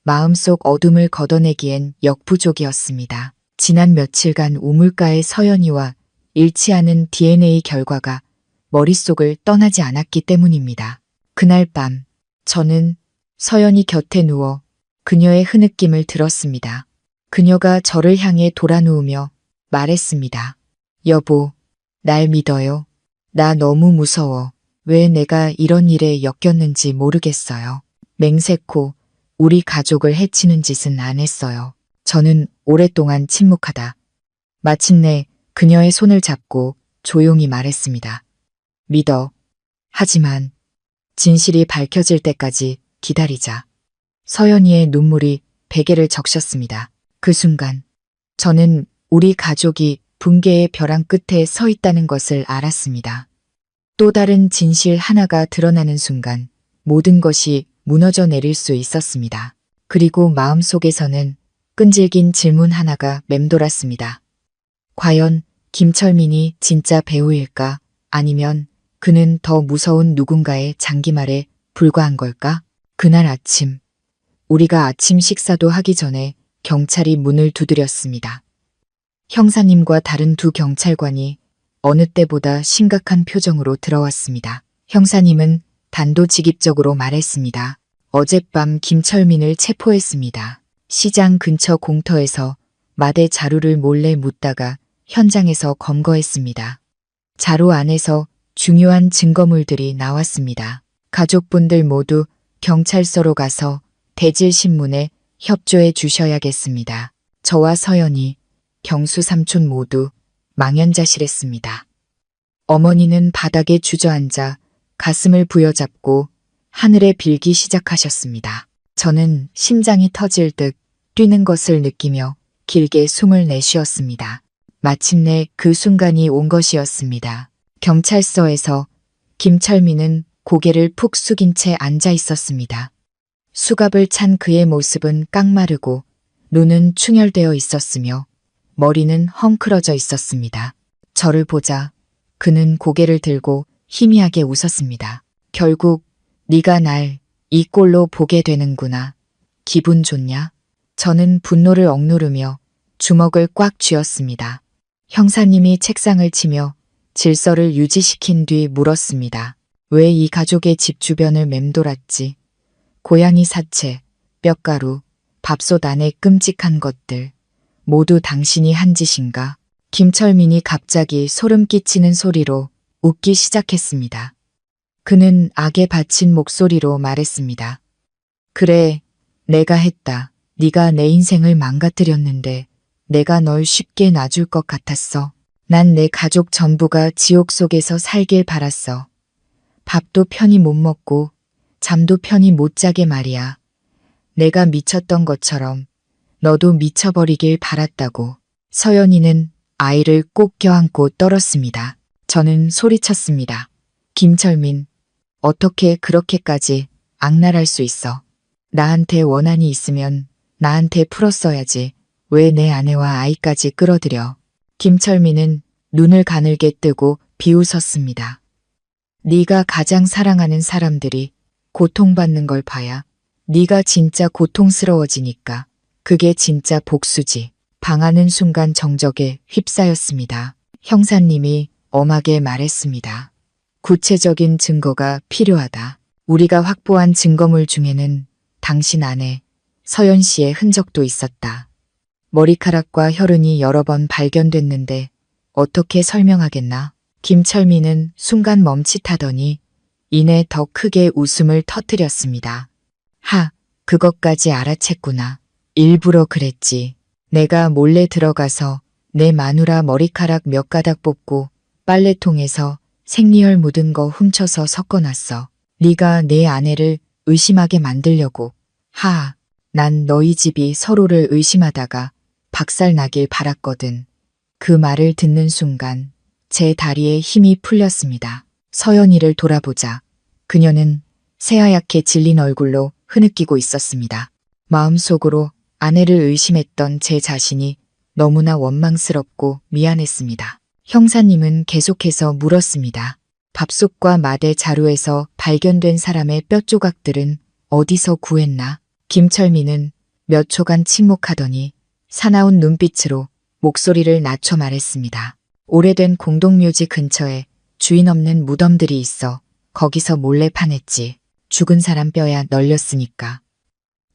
마음속 어둠을 걷어내기엔 역부족이었습니다. 지난 며칠간 우물가의 서연이와 일치하는 DNA 결과가 머릿속을 떠나지 않았기 때문입니다. 그날 밤 저는 서연이 곁에 누워 그녀의 흐느낌을 들었습니다. 그녀가 저를 향해 돌아누우며 말했습니다. 여보, 날 믿어요. 나 너무 무서워. 왜 내가 이런 일에 엮였는지 모르겠어요. 맹세코 우리 가족을 해치는 짓은 안 했어요. 저는 오랫동안 침묵하다 마침내 그녀의 손을 잡고 조용히 말했습니다. 믿어. 하지만 진실이 밝혀질 때까지 기다리자. 서연이의 눈물이 베개를 적셨습니다. 그 순간 저는 우리 가족이 붕괴의 벼랑 끝에 서 있다는 것을 알았습니다. 또 다른 진실 하나가 드러나는 순간 모든 것이 무너져 내릴 수 있었습니다. 그리고 마음속에서는 끈질긴 질문 하나가 맴돌았습니다. 과연 김철민이 진짜 배우일까? 아니면 그는 더 무서운 누군가의 장기말에 불과한 걸까? 그날 아침, 우리가 아침 식사도 하기 전에 경찰이 문을 두드렸습니다. 형사님과 다른 두 경찰관이 어느 때보다 심각한 표정으로 들어왔습니다. 형사님은 단도직입적으로 말했습니다. 어젯밤 김철민을 체포했습니다. 시장 근처 공터에서 마대 자루를 몰래 묻다가 현장에서 검거했습니다. 자루 안에서 중요한 증거물들이 나왔습니다. 가족분들 모두 경찰서로 가서 대질신문에 협조해 주셔야겠습니다. 저와 서연이, 경수 삼촌 모두 망연자실했습니다. 어머니는 바닥에 주저앉아 가슴을 부여잡고 하늘에 빌기 시작하셨습니다. 저는 심장이 터질 듯 뛰는 것을 느끼며 길게 숨을 내쉬었습니다. 마침내 그 순간이 온 것이었습니다. 경찰서에서 김철민은 고개를 푹 숙인 채 앉아 있었습니다. 수갑을 찬 그의 모습은 깡마르고 눈은 충혈되어 있었으며 머리는 헝클어져 있었습니다. 저를 보자 그는 고개를 들고 희미하게 웃었습니다. 결국 네가 날 이 꼴로 보게 되는구나. 기분 좋냐? 저는 분노를 억누르며 주먹을 꽉 쥐었습니다. 형사님이 책상을 치며 질서를 유지시킨 뒤 물었습니다. 왜 이 가족의 집 주변을 맴돌았지? 고양이 사체, 뼈가루, 밥솥 안에 끔찍한 것들, 모두 당신이 한 짓인가? 김철민이 갑자기 소름 끼치는 소리로 웃기 시작했습니다. 그는 악에 받친 목소리로 말했습니다. 그래, 내가 했다. 네가 내 인생을 망가뜨렸는데 내가 널 쉽게 놔줄 것 같았어. 난 내 가족 전부가 지옥 속에서 살길 바랐어. 밥도 편히 못 먹고 잠도 편히 못 자게 말이야. 내가 미쳤던 것처럼 너도 미쳐버리길 바랐다고. 서연이는 아이를 꼭 껴안고 떨었습니다. 저는 소리쳤습니다. 김철민, 어떻게 그렇게까지 악랄할 수 있어? 나한테 원한이 있으면 나한테 풀었어야지. 왜 내 아내와 아이까지 끌어들여? 김철민은 눈을 가늘게 뜨고 비웃었습니다. 네가 가장 사랑하는 사람들이 고통받는 걸 봐야 네가 진짜 고통스러워지니까 그게 진짜 복수지. 방하는 순간 정적에 휩싸였습니다. 형사님이 엄하게 말했습니다. 구체적인 증거가 필요하다. 우리가 확보한 증거물 중에는 당신 아내 서연 씨의 흔적도 있었다. 머리카락과 혈흔이 여러 번 발견됐는데 어떻게 설명하겠나? 김철민은 순간 멈칫하더니 이내 더 크게 웃음을 터뜨렸습니다. 하, 그것까지 알아챘구나. 일부러 그랬지. 내가 몰래 들어가서 내 마누라 머리카락 몇 가닥 뽑고 빨래통에서 생리혈 묻은 거 훔쳐서 섞어놨어. 네가 내 아내를 의심하게 만들려고. 하, 난 너희 집이 서로를 의심하다가 박살나길 바랐거든. 그 말을 듣는 순간 제 다리에 힘이 풀렸습니다. 서연이를 돌아보자. 그녀는 새하얗게 질린 얼굴로 흐느끼고 있었습니다. 마음속으로 아내를 의심했던 제 자신이 너무나 원망스럽고 미안했습니다. 형사님은 계속해서 물었습니다. 밥솥과 마대 자루에서 발견된 사람의 뼈 조각들은 어디서 구했나? 김철민은 몇 초간 침묵하더니 사나운 눈빛으로 목소리를 낮춰 말했습니다. 오래된 공동묘지 근처에 주인 없는 무덤들이 있어 거기서 몰래 파냈지. 죽은 사람 뼈야 널렸으니까.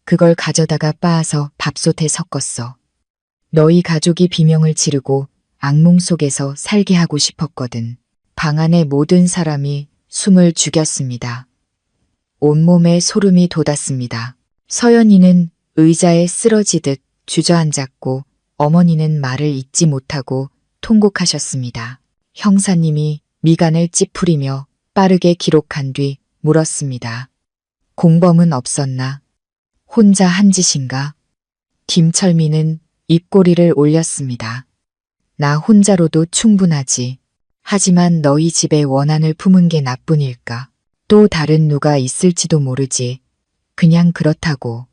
그걸 가져다가 빻아서 밥솥에 섞었어. 너희 가족이 비명을 지르고 악몽 속에서 살게 하고 싶었거든. 방 안의 모든 사람이 숨을 죽였습니다. 온몸에 소름이 돋았습니다. 서연이는 의자에 쓰러지듯 주저앉았고 어머니는 말을 잇지 못하고 통곡하셨습니다. 형사님이 미간을 찌푸리며 빠르게 기록한 뒤 물었습니다. 공범은 없었나? 혼자 한 짓인가? 김철민은 입꼬리를 올렸습니다. 나 혼자로도 충분하지. 하지만 너희 집에 원한을 품은 게 나뿐일까? 또 다른 누가 있을지도 모르지. 그냥 그렇다고.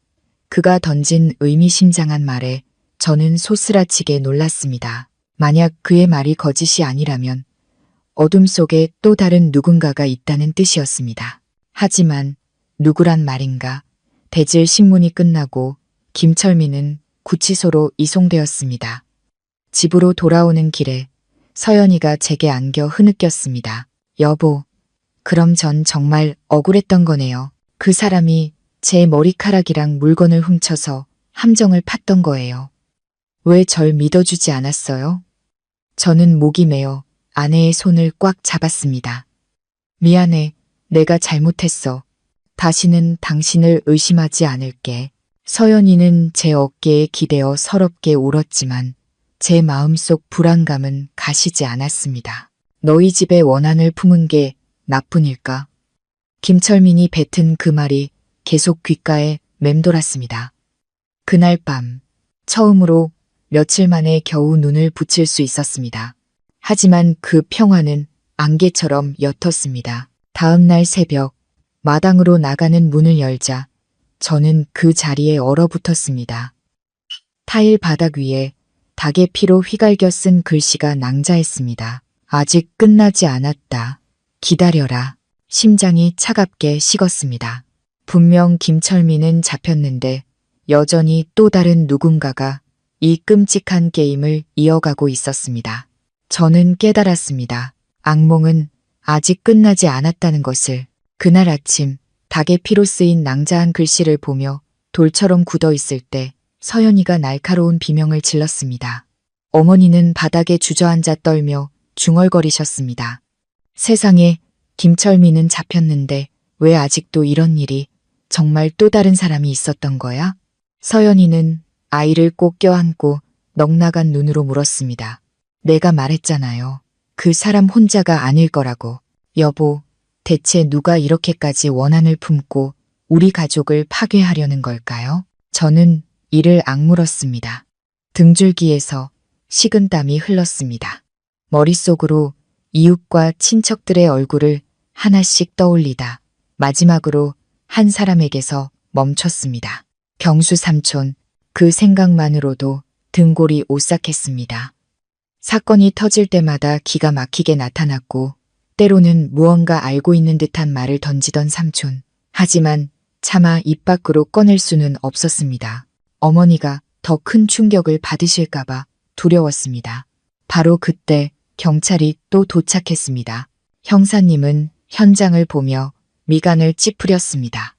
그가 던진 의미심장한 말에 저는 소스라치게 놀랐습니다. 만약 그의 말이 거짓이 아니라면 어둠 속에 또 다른 누군가가 있다는 뜻이었습니다. 하지만 누구란 말인가? 대질 신문이 끝나고 김철민은 구치소로 이송되었습니다. 집으로 돌아오는 길에 서연이가 제게 안겨 흐느꼈습니다. 여보, 그럼 전 정말 억울했던 거네요. 그 사람이 제 머리카락이랑 물건을 훔쳐서 함정을 팠던 거예요. 왜 절 믿어주지 않았어요? 저는 목이 메어 아내의 손을 꽉 잡았습니다. 미안해, 내가 잘못했어. 다시는 당신을 의심하지 않을게. 서연이는 제 어깨에 기대어 서럽게 울었지만 제 마음속 불안감은 가시지 않았습니다. 너희 집에 원한을 품은 게 나뿐일까? 김철민이 뱉은 그 말이 계속 귓가에 맴돌았습니다. 그날 밤 처음으로 며칠 만에 겨우 눈을 붙일 수 있었습니다. 하지만 그 평화는 안개처럼 옅었습니다. 다음 날 새벽, 마당으로 나가는 문을 열자 저는 그 자리에 얼어붙었습니다. 타일 바닥 위에 닭의 피로 휘갈겨 쓴 글씨가 낭자했습니다. 아직 끝나지 않았다. 기다려라. 심장이 차갑게 식었습니다. 분명 김철민은 잡혔는데 여전히 또 다른 누군가가 이 끔찍한 게임을 이어가고 있었습니다. 저는 깨달았습니다. 악몽은 아직 끝나지 않았다는 것을. 그날 아침 닭의 피로 쓰인 낭자한 글씨를 보며 돌처럼 굳어 있을 때 서연이가 날카로운 비명을 질렀습니다. 어머니는 바닥에 주저앉아 떨며 중얼거리셨습니다. 세상에, 김철민은 잡혔는데 왜 아직도 이런 일이, 정말 또 다른 사람이 있었던 거야? 서연이는 아이를 꼭 껴안고 넋나간 눈으로 물었습니다. 내가 말했잖아요. 그 사람 혼자가 아닐 거라고. 여보, 대체 누가 이렇게까지 원한을 품고 우리 가족을 파괴하려는 걸까요? 저는 이를 악물었습니다. 등줄기에서 식은땀이 흘렀습니다. 머릿속으로 이웃과 친척들의 얼굴을 하나씩 떠올리다 마지막으로 한 사람에게서 멈췄습니다. 경수 삼촌, 그 생각만으로도 등골이 오싹했습니다. 사건이 터질 때마다 기가 막히게 나타났고 때로는 무언가 알고 있는 듯한 말을 던지던 삼촌. 하지만 차마 입 밖으로 꺼낼 수는 없었습니다. 어머니가 더 큰 충격을 받으실까봐 두려웠습니다. 바로 그때 경찰이 또 도착했습니다. 형사님은 현장을 보며 미간을 찌푸렸습니다.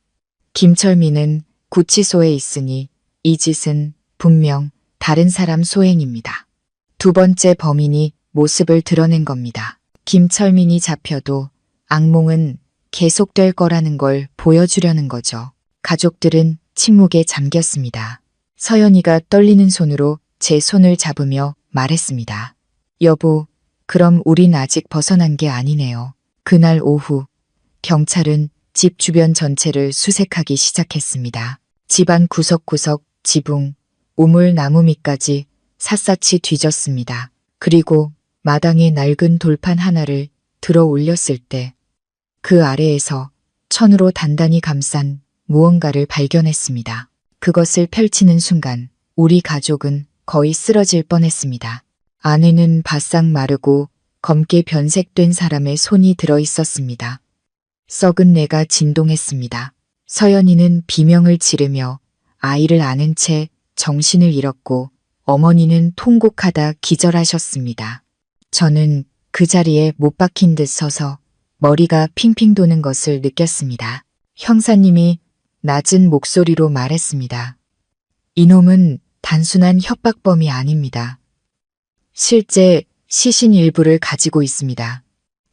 김철민은 구치소에 있으니 이 짓은 분명 다른 사람 소행입니다. 두 번째 범인이 모습을 드러낸 겁니다. 김철민이 잡혀도 악몽은 계속될 거라는 걸 보여주려는 거죠. 가족들은 침묵에 잠겼습니다. 서연이가 떨리는 손으로 제 손을 잡으며 말했습니다. 여보, 그럼 우린 아직 벗어난 게 아니네요. 그날 오후 경찰은 집 주변 전체를 수색하기 시작했습니다. 집안 구석구석, 지붕, 우물 나무 밑까지 샅샅이 뒤졌습니다. 그리고 마당에 낡은 돌판 하나를 들어 올렸을 때 그 아래에서 천으로 단단히 감싼 무언가를 발견했습니다. 그것을 펼치는 순간 우리 가족은 거의 쓰러질 뻔했습니다. 안에는 바싹 마르고 검게 변색된 사람의 손이 들어 있었습니다. 썩은 뇌가 진동했습니다. 서연이는 비명을 지르며 아이를 안은 채 정신을 잃었고 어머니는 통곡하다 기절하셨습니다. 저는 그 자리에 못 박힌 듯 서서 머리가 핑핑 도는 것을 느꼈습니다. 형사님이 낮은 목소리로 말했습니다. 이놈은 단순한 협박범이 아닙니다. 실제 시신 일부를 가지고 있습니다.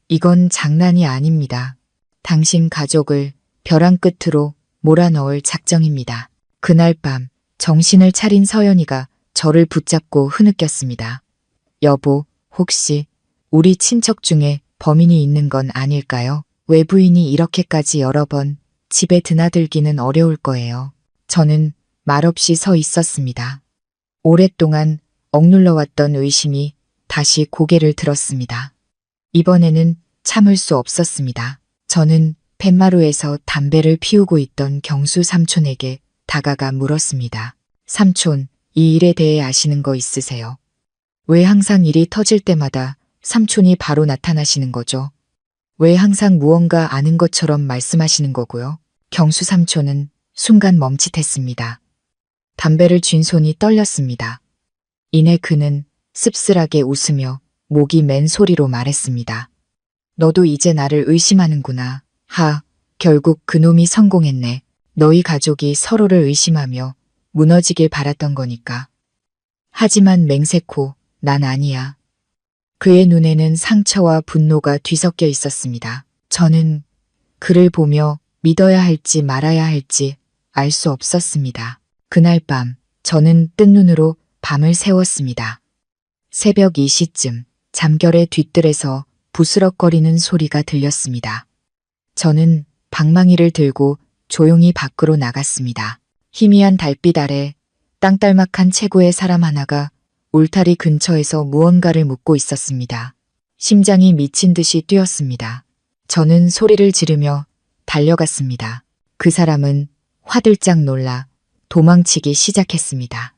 이건 장난이 아닙니다. 당신 가족을 벼랑 끝으로 몰아넣을 작정입니다. 그날 밤 정신을 차린 서연이가 저를 붙잡고 흐느꼈습니다. 여보, 혹시 우리 친척 중에 범인이 있는 건 아닐까요? 외부인이 이렇게까지 여러 번 집에 드나들기는 어려울 거예요. 저는 말없이 서 있었습니다. 오랫동안 억눌러왔던 의심이 다시 고개를 들었습니다. 이번에는 참을 수 없었습니다. 저는 팻마루에서 담배를 피우고 있던 경수 삼촌에게 다가가 물었습니다. 삼촌, 이 일에 대해 아시는 거 있으세요? 왜 항상 일이 터질 때마다 삼촌이 바로 나타나시는 거죠? 왜 항상 무언가 아는 것처럼 말씀하시는 거고요? 경수 삼촌은 순간 멈칫했습니다. 담배를 쥔 손이 떨렸습니다. 이내 그는 씁쓸하게 웃으며 목이 맨 소리로 말했습니다. 너도 이제 나를 의심하는구나. 결국 그놈이 성공했네. 너희 가족이 서로를 의심하며 무너지길 바랐던 거니까. 하지만 맹세코, 난 아니야. 그의 눈에는 상처와 분노가 뒤섞여 있었습니다. 저는 그를 보며 믿어야 할지 말아야 할지 알 수 없었습니다. 그날 밤 저는 뜬 눈으로 밤을 새웠습니다. 새벽 2시쯤 잠결의 뒤뜰에서 부스럭거리는 소리가 들렸습니다. 저는 방망이를 들고 조용히 밖으로 나갔습니다. 희미한 달빛 아래 땅딸막한 체구의 사람 하나가 울타리 근처에서 무언가를 묻고 있었습니다. 심장이 미친 듯이 뛰었습니다. 저는 소리를 지르며 달려갔습니다. 그 사람은 화들짝 놀라 도망치기 시작했습니다.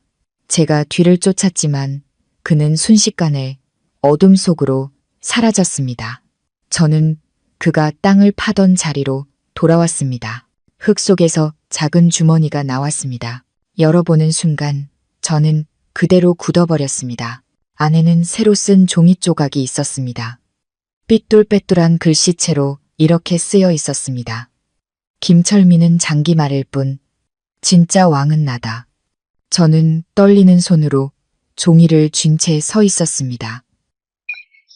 제가 뒤를 쫓았지만 그는 순식간에 어둠 속으로 사라졌습니다. 저는 그가 땅을 파던 자리로 돌아왔습니다. 흙 속에서 작은 주머니가 나왔습니다. 열어보는 순간 저는 그대로 굳어버렸습니다. 안에는 새로 쓴 종이 조각이 있었습니다. 삐뚤빼뚤한 글씨체로 이렇게 쓰여 있었습니다. 김철민은 장기말일 뿐 진짜 왕은 나다. 저는 떨리는 손으로 종이를 쥔 채 서 있었습니다.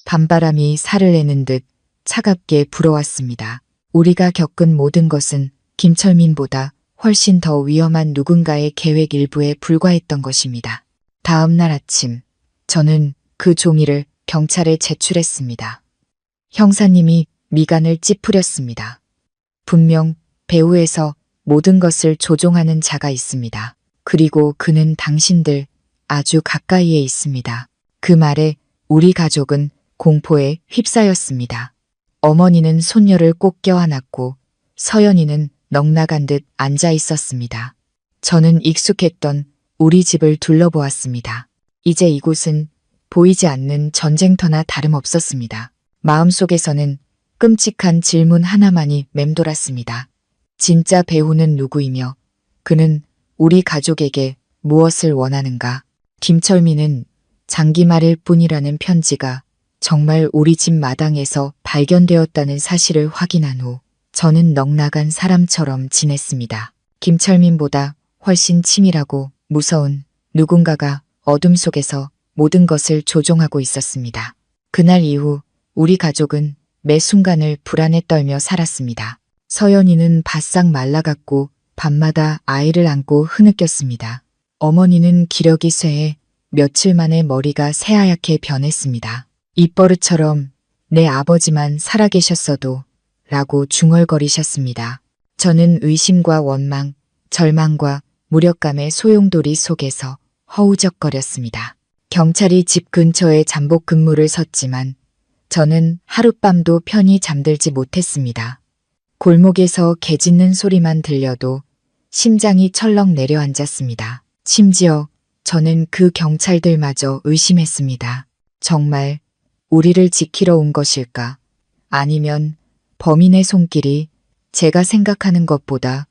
밤바람이 살을 내는 듯 차갑게 불어왔습니다. 우리가 겪은 모든 것은 김철민보다 훨씬 더 위험한 누군가의 계획 일부에 불과했던 것입니다. 다음 날 아침, 저는 그 종이를 경찰에 제출했습니다. 형사님이 미간을 찌푸렸습니다. 분명 배후에서 모든 것을 조종하는 자가 있습니다. 그리고 그는 당신들 아주 가까이에 있습니다. 그 말에 우리 가족은 공포에 휩싸였습니다. 어머니는 손녀를 꼭 껴안았고 서연이는 넋나간 듯 앉아 있었습니다. 저는 익숙했던 우리 집을 둘러보았습니다. 이제 이곳은 보이지 않는 전쟁터나 다름없었습니다. 마음속에서는 끔찍한 질문 하나만이 맴돌았습니다. 진짜 배우는 누구이며 그는 우리 가족에게 무엇을 원하는가? 김철민은 장기말일 뿐이라는 편지가 정말 우리 집 마당에서 발견되었다는 사실을 확인한 후 저는 넋나간 사람처럼 지냈습니다. 김철민보다 훨씬 치밀하고 무서운 누군가가 어둠 속에서 모든 것을 조종하고 있었습니다. 그날 이후 우리 가족은 매 순간을 불안에 떨며 살았습니다. 서연이는 바싹 말라갔고 밤마다 아이를 안고 흐느꼈습니다. 어머니는 기력이 쇠해 며칠 만에 머리가 새하얗게 변했습니다. 입버릇처럼 내 아버지만 살아계셨어도 라고 중얼거리셨습니다. 저는 의심과 원망, 절망과 무력감의 소용돌이 속에서 허우적거렸습니다. 경찰이 집 근처에 잠복 근무를 섰지만 저는 하룻밤도 편히 잠들지 못했습니다. 골목에서 개 짖는 소리만 들려도 심장이 철렁 내려앉았습니다. 심지어 저는 그 경찰들마저 의심했습니다. 정말 우리를 지키러 온 것일까? 아니면 범인의 손길이 제가 생각하는 것보다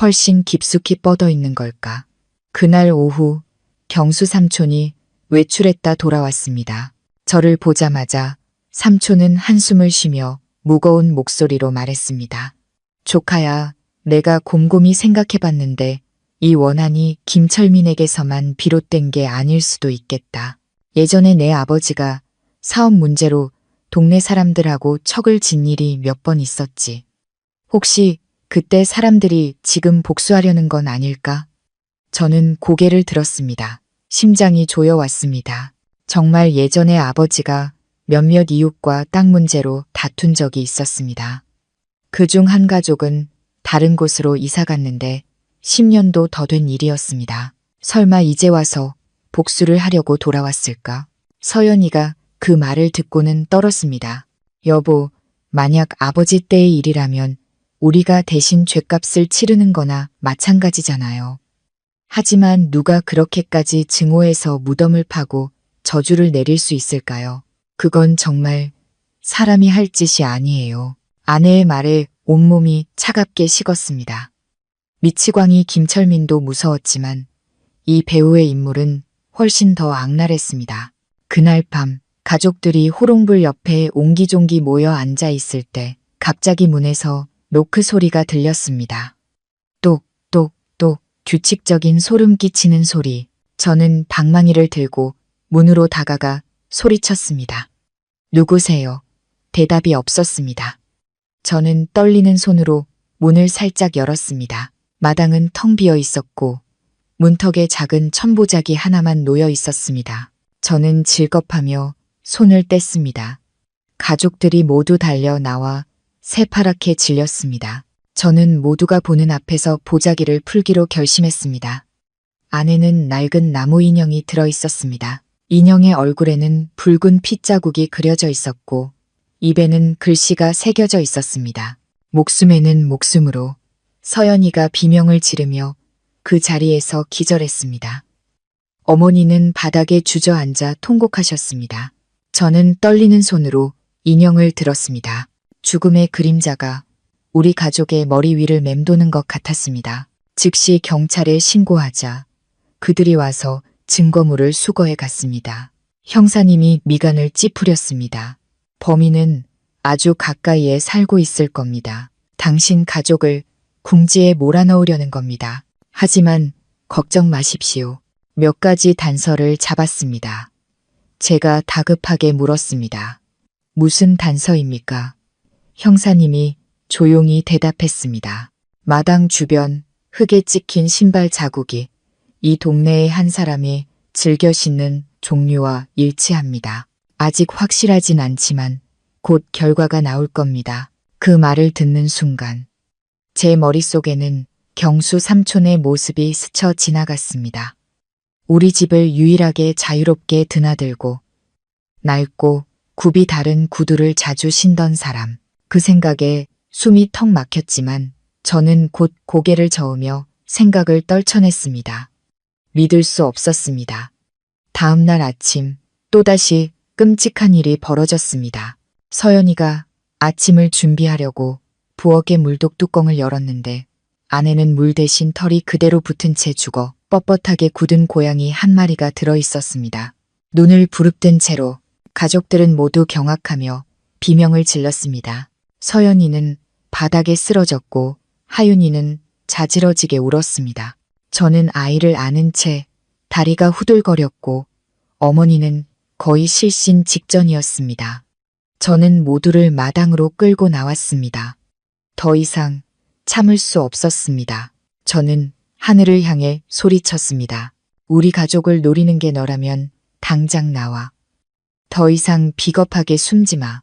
훨씬 깊숙이 뻗어 있는 걸까? 그날 오후 경수 삼촌이 외출했다 돌아왔습니다. 저를 보자마자 삼촌은 한숨을 쉬며 무거운 목소리로 말했습니다. 조카야, 내가 곰곰이 생각해봤는데 이 원한이 김철민에게서만 비롯된 게 아닐 수도 있겠다. 예전에 내 아버지가 사업 문제로 동네 사람들하고 척을 진 일이 몇 번 있었지. 혹시 그때 사람들이 지금 복수하려는 건 아닐까? 저는 고개를 들었습니다. 심장이 조여왔습니다. 정말 예전에 아버지가 몇몇 이웃과 땅 문제로 다툰 적이 있었습니다. 그중 한 가족은 다른 곳으로 이사 갔는데 10년도 더 된 일이었습니다. 설마 이제 와서 복수를 하려고 돌아왔을까? 서연이가 그 말을 듣고는 떨었습니다. 여보, 만약 아버지 때의 일이라면 우리가 대신 죗값을 치르는 거나 마찬가지잖아요. 하지만 누가 그렇게까지 증오해서 무덤을 파고 저주를 내릴 수 있을까요? 그건 정말 사람이 할 짓이 아니에요. 아내의 말에 온몸이 차갑게 식었습니다. 미치광이 김철민도 무서웠지만 이 배우의 인물은 훨씬 더 악랄했습니다. 그날 밤 가족들이 호롱불 옆에 옹기종기 모여 앉아 있을 때 갑자기 문에서 노크 소리가 들렸습니다. 똑똑똑 규칙적인 소름 끼치는 소리. 저는 방망이를 들고 문으로 다가가 소리쳤습니다. 누구세요? 대답이 없었습니다. 저는 떨리는 손으로 문을 살짝 열었습니다. 마당은 텅 비어 있었고 문턱에 작은 천보자기 하나만 놓여 있었습니다. 저는 질겁하며 손을 뗐습니다. 가족들이 모두 달려 나와 새파랗게 질렸습니다. 저는 모두가 보는 앞에서 보자기를 풀기로 결심했습니다. 안에는 낡은 나무 인형이 들어 있었습니다. 인형의 얼굴에는 붉은 핏자국이 그려져 있었고 입에는 글씨가 새겨져 있었습니다. 목숨에는 목숨으로 서연이가 비명을 지르며 그 자리에서 기절했습니다. 어머니는 바닥에 주저앉아 통곡하셨습니다. 저는 떨리는 손으로 인형을 들었습니다. 죽음의 그림자가 우리 가족의 머리 위를 맴도는 것 같았습니다. 즉시 경찰에 신고하자 그들이 와서 증거물을 수거해 갔습니다. 형사님이 미간을 찌푸렸습니다. 범인은 아주 가까이에 살고 있을 겁니다. 당신 가족을 궁지에 몰아넣으려는 겁니다. 하지만 걱정 마십시오. 몇 가지 단서를 잡았습니다. 제가 다급하게 물었습니다. 무슨 단서입니까? 형사님이 조용히 대답했습니다. 마당 주변 흙에 찍힌 신발 자국이 이 동네의 한 사람이 즐겨 신는 종류와 일치합니다. 아직 확실하진 않지만 곧 결과가 나올 겁니다. 그 말을 듣는 순간 제 머릿속에는 경수 삼촌의 모습이 스쳐 지나갔습니다. 우리 집을 유일하게 자유롭게 드나들고 낡고 굽이 다른 구두를 자주 신던 사람. 그 생각에 숨이 턱 막혔지만 저는 곧 고개를 저으며 생각을 떨쳐냈습니다. 믿을 수 없었습니다. 다음 날 아침 또다시 끔찍한 일이 벌어졌습니다. 서연이가 아침을 준비하려고 부엌의 물독 뚜껑을 열었는데 안에는 물 대신 털이 그대로 붙은 채 죽어 뻣뻣하게 굳은 고양이 한 마리가 들어있었습니다. 눈을 부릅뜬 채로 가족들은 모두 경악하며 비명을 질렀습니다. 서연이는 바닥에 쓰러졌고 하윤이는 자지러지게 울었습니다. 저는 아이를 안은 채 다리가 후들거렸고 어머니는 거의 실신 직전이었습니다. 저는 모두를 마당으로 끌고 나왔습니다. 더 이상 참을 수 없었습니다. 저는 하늘을 향해 소리쳤습니다. 우리 가족을 노리는 게 너라면 당장 나와. 더 이상 비겁하게 숨지 마.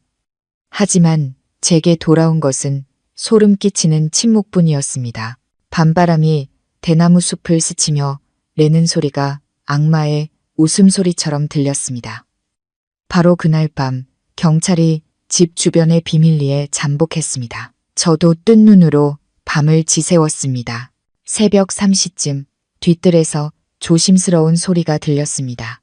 하지만 제게 돌아온 것은 소름 끼치는 침묵뿐이었습니다. 밤바람이 대나무 숲을 스치며 내는 소리가 악마의 웃음소리처럼 들렸습니다. 바로 그날 밤 경찰이 집 주변의 비밀리에 잠복했습니다. 저도 뜬 눈으로 밤을 지새웠습니다. 새벽 3시쯤 뒤뜰에서 조심스러운 소리가 들렸습니다.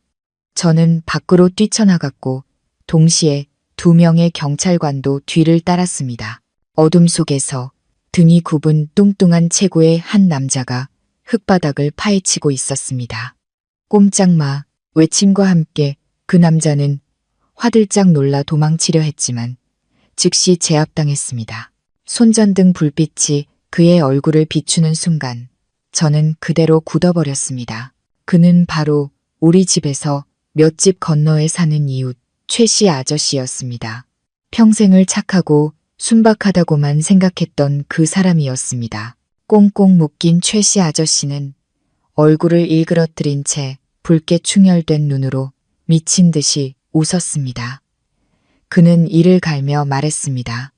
저는 밖으로 뛰쳐나갔고 동시에 2명의 경찰관도 뒤를 따랐습니다. 어둠 속에서 등이 굽은 뚱뚱한 체구의 한 남자가 흙바닥을 파헤치고 있었습니다. 꼼짝 마 외침과 함께 그 남자는 화들짝 놀라 도망치려 했지만 즉시 제압당했습니다. 손전등 불빛이 그의 얼굴을 비추는 순간 저는 그대로 굳어버렸습니다. 그는 바로 우리 집에서 몇 집 건너에 사는 이웃 최 씨 아저씨였습니다. 평생을 착하고 순박하다고만 생각했던 그 사람이었습니다. 꽁꽁 묶인 최 씨 아저씨는 얼굴을 일그러뜨린 채 붉게 충혈된 눈으로 미친 듯이 웃었습니다. 그는 이를 갈며 말했습니다.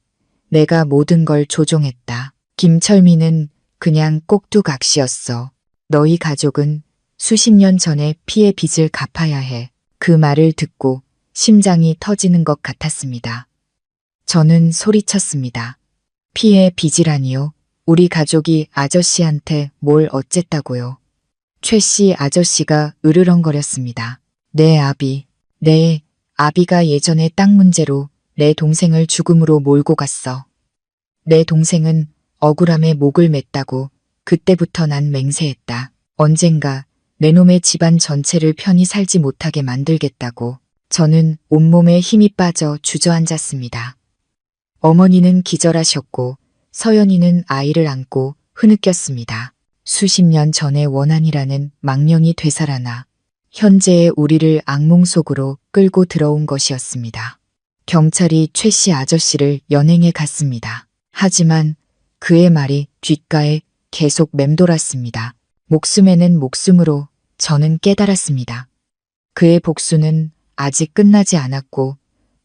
내가 모든 걸 조종했다. 김철민은 그냥 꼭두각시였어. 너희 가족은 수십 년 전에 피의 빚을 갚아야 해. 그 말을 듣고 심장이 터지는 것 같았습니다. 저는 소리쳤습니다. 피의 빚이라니요? 우리 가족이 아저씨한테 뭘 어쨌다고요? 최 씨 아저씨가 으르렁거렸습니다. 내 아비가 예전에 땅 문제로 내 동생을 죽음으로 몰고 갔어. 내 동생은 억울함에 목을 맸다고 그때부터 난 맹세했다. 언젠가 내 놈의 집안 전체를 편히 살지 못하게 만들겠다고. 저는 온몸에 힘이 빠져 주저앉았습니다. 어머니는 기절하셨고 서연이는 아이를 안고 흐느꼈습니다. 수십 년 전의 원한이라는 망령이 되살아나 현재의 우리를 악몽 속으로 끌고 들어온 것이었습니다. 경찰이 최 씨 아저씨를 연행해 갔습니다. 하지만 그의 말이 귓가에 계속 맴돌았습니다. 목숨에는 목숨으로 저는 깨달았습니다. 그의 복수는 아직 끝나지 않았고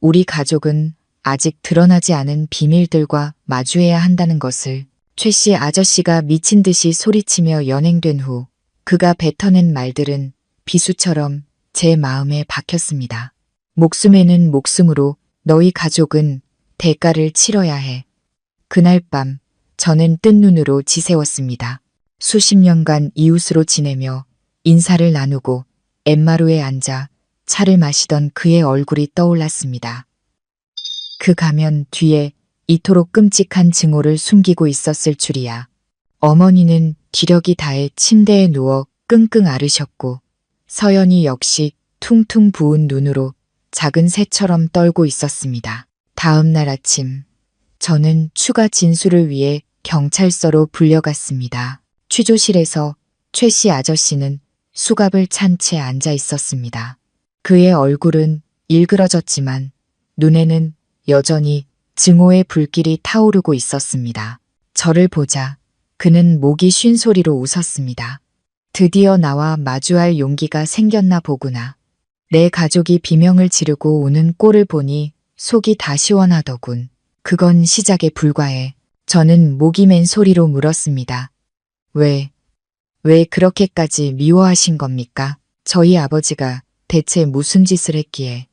우리 가족은 아직 드러나지 않은 비밀들과 마주해야 한다는 것을. 최 씨 아저씨가 미친 듯이 소리치며 연행된 후 그가 뱉어낸 말들은 비수처럼 제 마음에 박혔습니다. 목숨에는 목숨으로 너희 가족은 대가를 치러야 해. 그날 밤 저는 뜬 눈으로 지새웠습니다. 수십 년간 이웃으로 지내며 인사를 나누고 엠마루에 앉아 차를 마시던 그의 얼굴이 떠올랐습니다. 그 가면 뒤에 이토록 끔찍한 증오를 숨기고 있었을 줄이야. 어머니는 기력이 다해 침대에 누워 끙끙 앓으셨고 서연이 역시 퉁퉁 부은 눈으로 작은 새처럼 떨고 있었습니다. 다음 날 아침 저는 추가 진술을 위해 경찰서로 불려갔습니다. 취조실에서 최 씨 아저씨는 수갑을 찬 채 앉아 있었습니다. 그의 얼굴은 일그러졌지만 눈에는 여전히 증오의 불길이 타오르고 있었습니다. 저를 보자 그는 목이 쉰 소리로 웃었습니다. 드디어 나와 마주할 용기가 생겼나 보구나. 내 가족이 비명을 지르고 우는 꼴을 보니 속이 다 시원하더군. 그건 시작에 불과해. 저는 목이 맨 소리로 물었습니다. 왜 그렇게까지 미워하신 겁니까? 저희 아버지가 대체 무슨 짓을 했기에?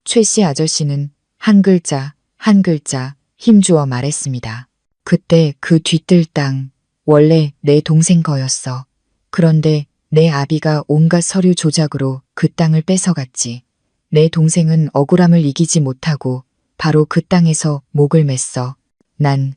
최 씨 아저씨는 한 글자 한 글자 힘주어 말했습니다. 그때 그 뒤뜰 땅 원래 내 동생 거였어. 그런데 내 아비가 온갖 서류 조작으로 그 땅을 뺏어갔지. 내 동생은 억울함을 이기지 못하고 바로 그 땅에서 목을 맸어. 난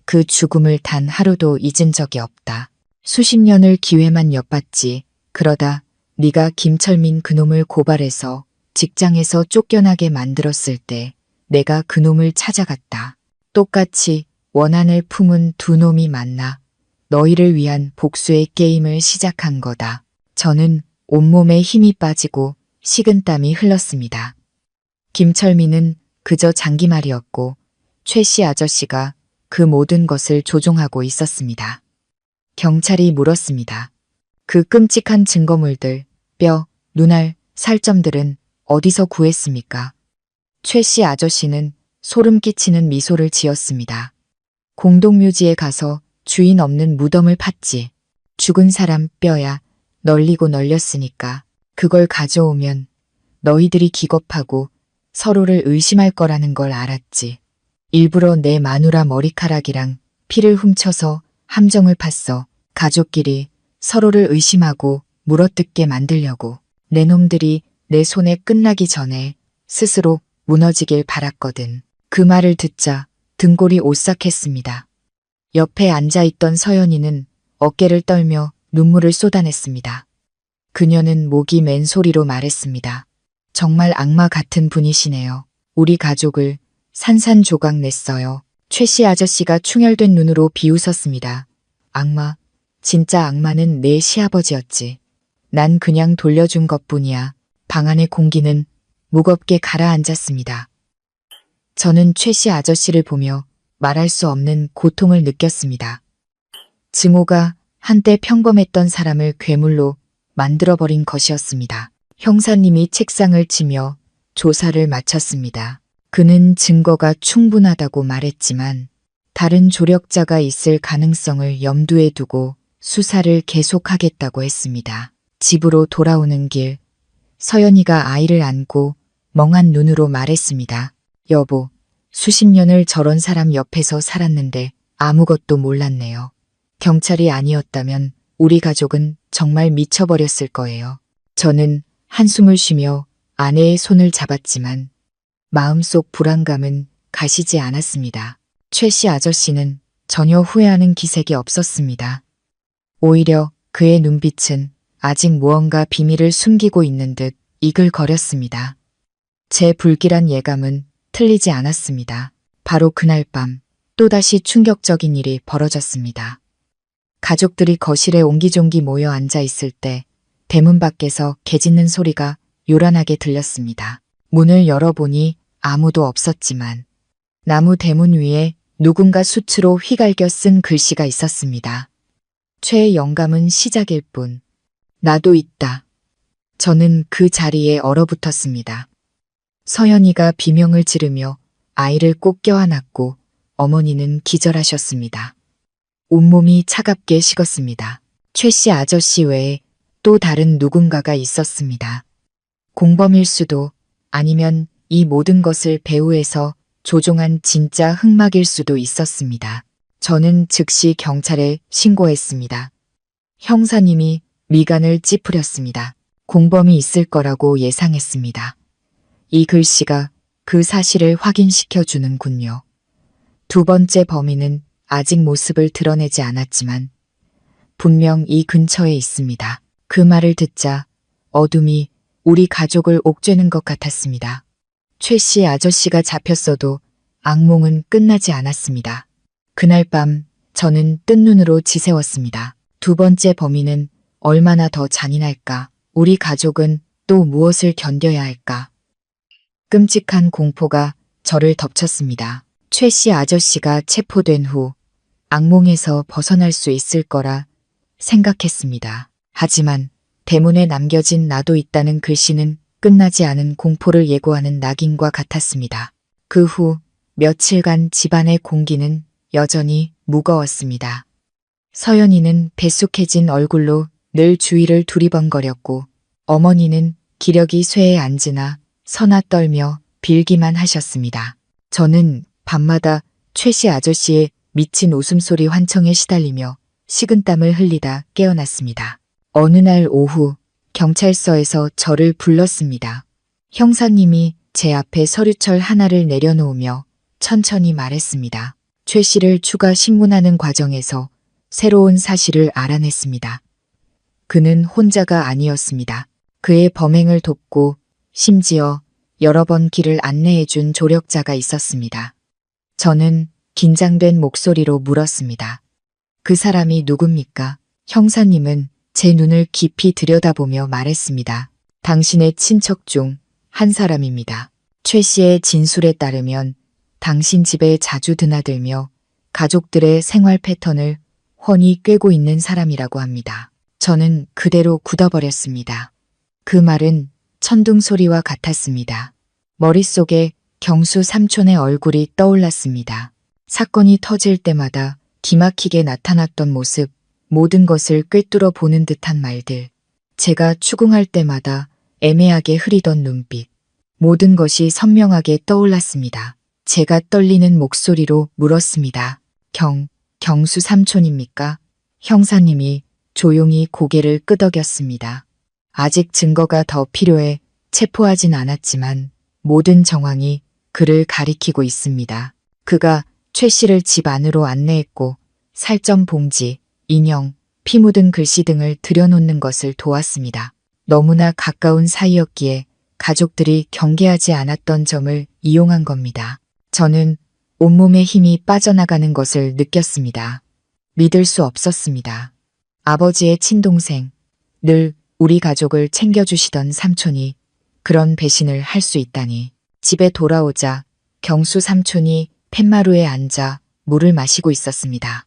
그 죽음을 단 하루도 잊은 적이 없다. 수십 년을 기회만 엿봤지. 그러다 네가 김철민 그놈을 고발해서 직장에서 쫓겨나게 만들었을 때 내가 그놈을 찾아갔다. 똑같이 원한을 품은 두 놈이 만나 너희를 위한 복수의 게임을 시작한 거다. 저는 온몸에 힘이 빠지고 식은땀이 흘렀습니다. 김철민은 그저 장기말이었고 최 씨 아저씨가 그 모든 것을 조종하고 있었습니다. 경찰이 물었습니다. 그 끔찍한 증거물들, 뼈, 눈알, 살점들은 어디서 구했습니까? 최 씨 아저씨는 소름 끼치는 미소를 지었습니다. 공동묘지에 가서 주인 없는 무덤을 팠지. 죽은 사람 뼈야 널리고 널렸으니까 그걸 가져오면 너희들이 기겁하고 서로를 의심할 거라는 걸 알았지. 일부러 내 마누라 머리카락이랑 피를 훔쳐서 함정을 팠어. 가족끼리 서로를 의심하고 물어뜯게 만들려고. 내 놈들이 내 손에 끝나기 전에 스스로 무너지길 바랐거든. 그 말을 듣자 등골이 오싹했습니다. 옆에 앉아있던 서연이는 어깨를 떨며 눈물을 쏟아냈습니다. 그녀는 목이 맨 소리로 말했습니다. 정말 악마 같은 분이시네요. 우리 가족을 산산조각 냈어요. 최 씨 아저씨가 충혈된 눈으로 비웃었습니다. 악마, 진짜 악마는 내 시아버지였지. 난 그냥 돌려준 것뿐이야. 방 안의 공기는 무겁게 가라앉았습니다. 저는 최 씨 아저씨를 보며 말할 수 없는 고통을 느꼈습니다. 증오가 한때 평범했던 사람을 괴물로 만들어버린 것이었습니다. 형사님이 책상을 치며 조사를 마쳤습니다. 그는 증거가 충분하다고 말했지만 다른 조력자가 있을 가능성을 염두에 두고 수사를 계속하겠다고 했습니다. 집으로 돌아오는 길, 서연이가 아이를 안고 멍한 눈으로 말했습니다. 여보, 수십 년을 저런 사람 옆에서 살았는데 아무것도 몰랐네요. 경찰이 아니었다면 우리 가족은 정말 미쳐버렸을 거예요. 저는 한숨을 쉬며 아내의 손을 잡았지만 마음속 불안감은 가시지 않았습니다. 최 씨 아저씨는 전혀 후회하는 기색이 없었습니다. 오히려 그의 눈빛은 아직 무언가 비밀을 숨기고 있는 듯 이글거렸습니다. 제 불길한 예감은 틀리지 않았습니다. 바로 그날 밤 또다시 충격적인 일이 벌어졌습니다. 가족들이 거실에 옹기종기 모여 앉아 있을 때 대문 밖에서 개 짖는 소리가 요란하게 들렸습니다. 문을 열어보니 아무도 없었지만 나무 대문 위에 누군가 수치로 휘갈겨 쓴 글씨가 있었습니다. 최의 영감은 시작일 뿐. 나도 있다. 저는 그 자리에 얼어붙었습니다. 서연이가 비명을 지르며 아이를 꼭 껴안았고 어머니는 기절하셨습니다. 온몸이 차갑게 식었습니다. 최 씨 아저씨 외에 또 다른 누군가가 있었습니다. 공범일 수도, 아니면 이 모든 것을 배후에서 조종한 진짜 흑막일 수도 있었습니다. 저는 즉시 경찰에 신고했습니다. 형사님이 미간을 찌푸렸습니다. 공범이 있을 거라고 예상했습니다. 이 글씨가 그 사실을 확인시켜 주는군요. 두 번째 범인은 아직 모습을 드러내지 않았지만 분명 이 근처에 있습니다. 그 말을 듣자 어둠이 우리 가족을 옥죄는 것 같았습니다. 최 씨 아저씨가 잡혔어도 악몽은 끝나지 않았습니다. 그날 밤 저는 뜬 눈으로 지새웠습니다. 두 번째 범인은 얼마나 더 잔인할까? 우리 가족은 또 무엇을 견뎌야 할까? 끔찍한 공포가 저를 덮쳤습니다. 최 씨 아저씨가 체포된 후 악몽에서 벗어날 수 있을 거라 생각했습니다. 하지만 대문에 남겨진 나도 있다는 글씨는 끝나지 않은 공포를 예고하는 낙인과 같았습니다. 그 후 며칠간 집안의 공기는 여전히 무거웠습니다. 서연이는 배숙해진 얼굴로 늘 주위를 두리번거렸고 어머니는 기력이 쇠에 앉으나 서나 떨며 빌기만 하셨습니다. 저는 밤마다 최 씨 아저씨의 미친 웃음소리 환청에 시달리며 식은땀을 흘리다 깨어났습니다. 어느 날 오후 경찰서에서 저를 불렀습니다. 형사님이 제 앞에 서류철 하나를 내려놓으며 천천히 말했습니다. 최 씨를 추가 신문하는 과정에서 새로운 사실을 알아냈습니다. 그는 혼자가 아니었습니다. 그의 범행을 돕고 심지어 여러 번 길을 안내해준 조력자가 있었습니다. 저는 긴장된 목소리로 물었습니다. 그 사람이 누굽니까? 형사님은 제 눈을 깊이 들여다보며 말했습니다. 당신의 친척 중 한 사람입니다. 최 씨의 진술에 따르면 당신 집에 자주 드나들며 가족들의 생활 패턴을 훤히 꿰고 있는 사람이라고 합니다. 저는 그대로 굳어버렸습니다. 그 말은 천둥 소리와 같았습니다. 머릿속에 경수 삼촌의 얼굴이 떠올랐습니다. 사건이 터질 때마다 기막히게 나타났던 모습, 모든 것을 꿰뚫어 보는 듯한 말들, 제가 추궁할 때마다 애매하게 흐리던 눈빛, 모든 것이 선명하게 떠올랐습니다. 제가 떨리는 목소리로 물었습니다. 경수 삼촌입니까? 형사님이 조용히 고개를 끄덕였습니다. 아직 증거가 더 필요해 체포하진 않았지만 모든 정황이 그를 가리키고 있습니다. 그가 최 씨를 집 안으로 안내했고 살점 봉지, 인형, 피 묻은 글씨 등을 들여놓는 것을 도왔습니다. 너무나 가까운 사이였기에 가족들이 경계하지 않았던 점을 이용한 겁니다. 저는 온몸에 힘이 빠져나가는 것을 느꼈습니다. 믿을 수 없었습니다. 아버지의 친동생, 늘 우리 가족을 챙겨주시던 삼촌이 그런 배신을 할 수 있다니. 집에 돌아오자 경수 삼촌이 팻마루에 앉아 물을 마시고 있었습니다.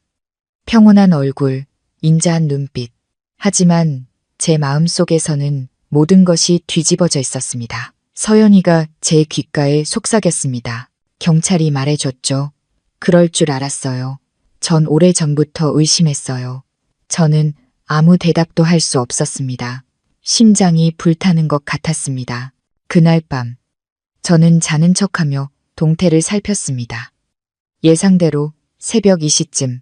평온한 얼굴, 인자한 눈빛. 하지만 제 마음속에서는 모든 것이 뒤집어져 있었습니다. 서연이가 제 귓가에 속삭였습니다. 경찰이 말해줬죠. 그럴 줄 알았어요. 전 오래전부터 의심했어요. 저는 아무 대답도 할 수 없었습니다. 심장이 불타는 것 같았습니다. 그날 밤, 저는 자는 척하며 동태를 살폈습니다. 예상대로 새벽 2시쯤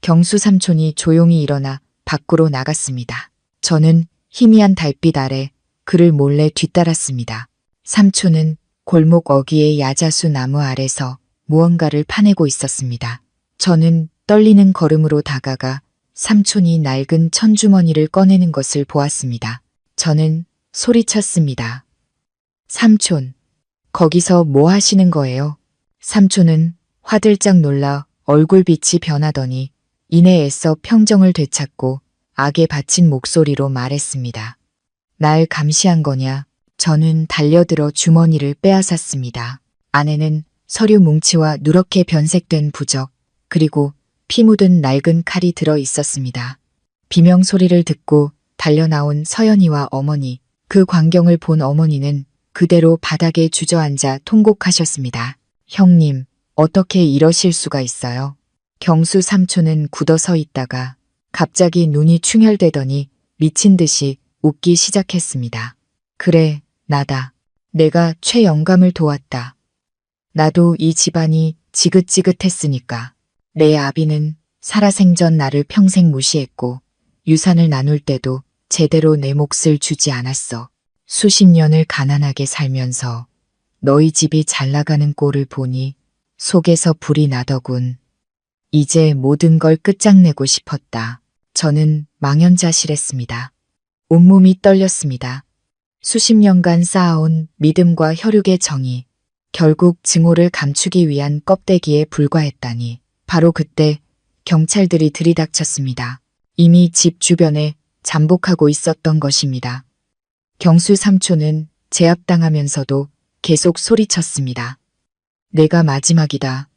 경수 삼촌이 조용히 일어나 밖으로 나갔습니다. 저는 희미한 달빛 아래 그를 몰래 뒤따랐습니다. 삼촌은 골목 어귀의 야자수 나무 아래서 무언가를 파내고 있었습니다. 저는 떨리는 걸음으로 다가가 삼촌이 낡은 천주머니를 꺼내는 것을 보았습니다. 저는 소리쳤습니다. 삼촌, 거기서 뭐 하시는 거예요? 삼촌은 화들짝 놀라 얼굴빛이 변하더니 이내 애써 평정을 되찾고 악에 받친 목소리로 말했습니다. 날 감시한 거냐? 저는 달려들어 주머니를 빼앗았습니다. 안에는 서류 뭉치와 누렇게 변색된 부적, 그리고 피 묻은 낡은 칼이 들어 있었습니다. 비명 소리를 듣고 달려나온 서연이와 어머니, 그 광경을 본 어머니는 그대로 바닥에 주저앉아 통곡하셨습니다. 형님, 어떻게 이러실 수가 있어요? 경수 삼촌은 굳어서 있다가 갑자기 눈이 충혈되더니 미친 듯이 웃기 시작했습니다. 그래, 나다. 내가 최영감을 도왔다. 나도 이 집안이 지긋지긋했으니까. 내 아비는 살아생전 나를 평생 무시했고 유산을 나눌 때도 제대로 내 몫을 주지 않았어. 수십 년을 가난하게 살면서 너희 집이 잘 나가는 꼴을 보니 속에서 불이 나더군. 이제 모든 걸 끝장내고 싶었다. 저는 망연자실했습니다. 온몸이 떨렸습니다. 수십 년간 쌓아온 믿음과 혈육의 정이 결국 증오를 감추기 위한 껍데기에 불과했다니. 바로 그때 경찰들이 들이닥쳤습니다. 이미 집 주변에 잠복하고 있었던 것입니다. 경수 삼촌은 제압당하면서도 계속 소리쳤습니다. 내가 마지막이다.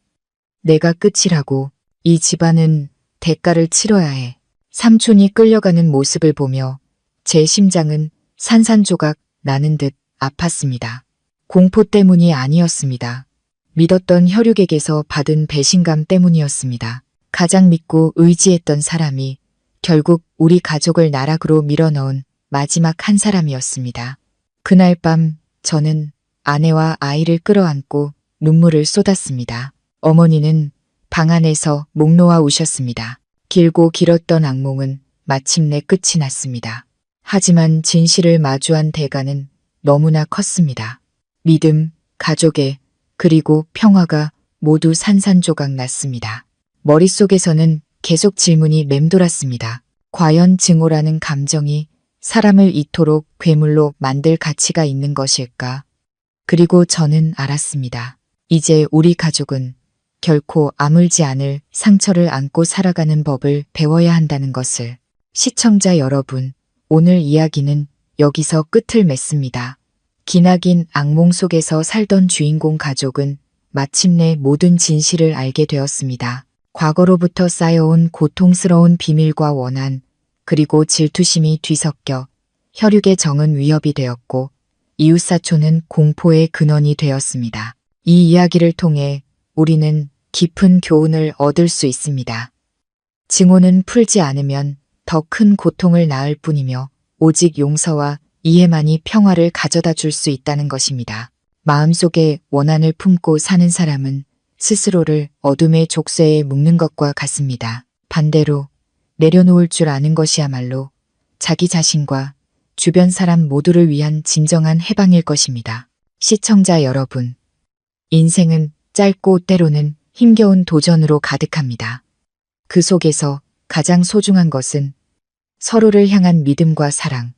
내가 끝이라고. 이 집안은 대가를 치러야 해. 삼촌이 끌려가는 모습을 보며 제 심장은 산산조각 나는 듯 아팠습니다. 공포 때문이 아니었습니다. 믿었던 혈육에게서 받은 배신감 때문이었습니다. 가장 믿고 의지했던 사람이 결국 우리 가족을 나락으로 밀어넣은 마지막 한 사람이었습니다. 그날 밤 저는 아내와 아이를 끌어안고 눈물을 쏟았습니다. 어머니는 방 안에서 목 놓아 우셨습니다. 길고 길었던 악몽은 마침내 끝이 났습니다. 하지만 진실을 마주한 대가는 너무나 컸습니다. 믿음, 가족애, 그리고 평화가 모두 산산조각 났습니다. 머릿속에서는 계속 질문이 맴돌았습니다. 과연 증오라는 감정이 사람을 이토록 괴물로 만들 가치가 있는 것일까? 그리고 저는 알았습니다. 이제 우리 가족은 결코 아물지 않을 상처를 안고 살아가는 법을 배워야 한다는 것을. 시청자 여러분, 오늘 이야기는 여기서 끝을 맺습니다. 기나긴 악몽 속에서 살던 주인공 가족은 마침내 모든 진실을 알게 되었습니다. 과거로부터 쌓여온 고통스러운 비밀과 원한, 그리고 질투심이 뒤섞여 혈육의 정은 위협이 되었고 이웃사촌은 공포의 근원이 되었습니다. 이 이야기를 통해 우리는 깊은 교훈을 얻을 수 있습니다. 증오는 풀지 않으면 더 큰 고통을 낳을 뿐이며 오직 용서와 이해만이 평화를 가져다 줄 수 있다는 것입니다. 마음속에 원한을 품고 사는 사람은 스스로를 어둠의 족쇄에 묶는 것과 같습니다. 반대로 내려놓을 줄 아는 것이야말로 자기 자신과 주변 사람 모두를 위한 진정한 해방일 것입니다. 시청자 여러분, 인생은 짧고 때로는 힘겨운 도전으로 가득합니다. 그 속에서 가장 소중한 것은 서로를 향한 믿음과 사랑,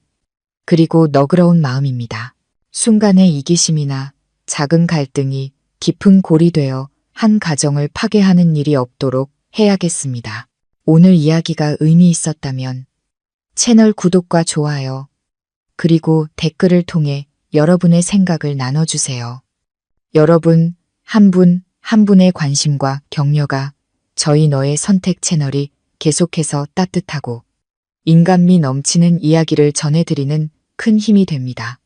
그리고 너그러운 마음입니다. 순간의 이기심이나 작은 갈등이 깊은 골이 되어 한 가정을 파괴하는 일이 없도록 해야겠습니다. 오늘 이야기가 의미 있었다면 채널 구독과 좋아요, 그리고 댓글을 통해 여러분의 생각을 나눠주세요. 여러분 한 분 한 분의 관심과 격려가 저희 너의 선택 채널이 계속해서 따뜻하고 인간미 넘치는 이야기를 전해드리는 큰 힘이 됩니다.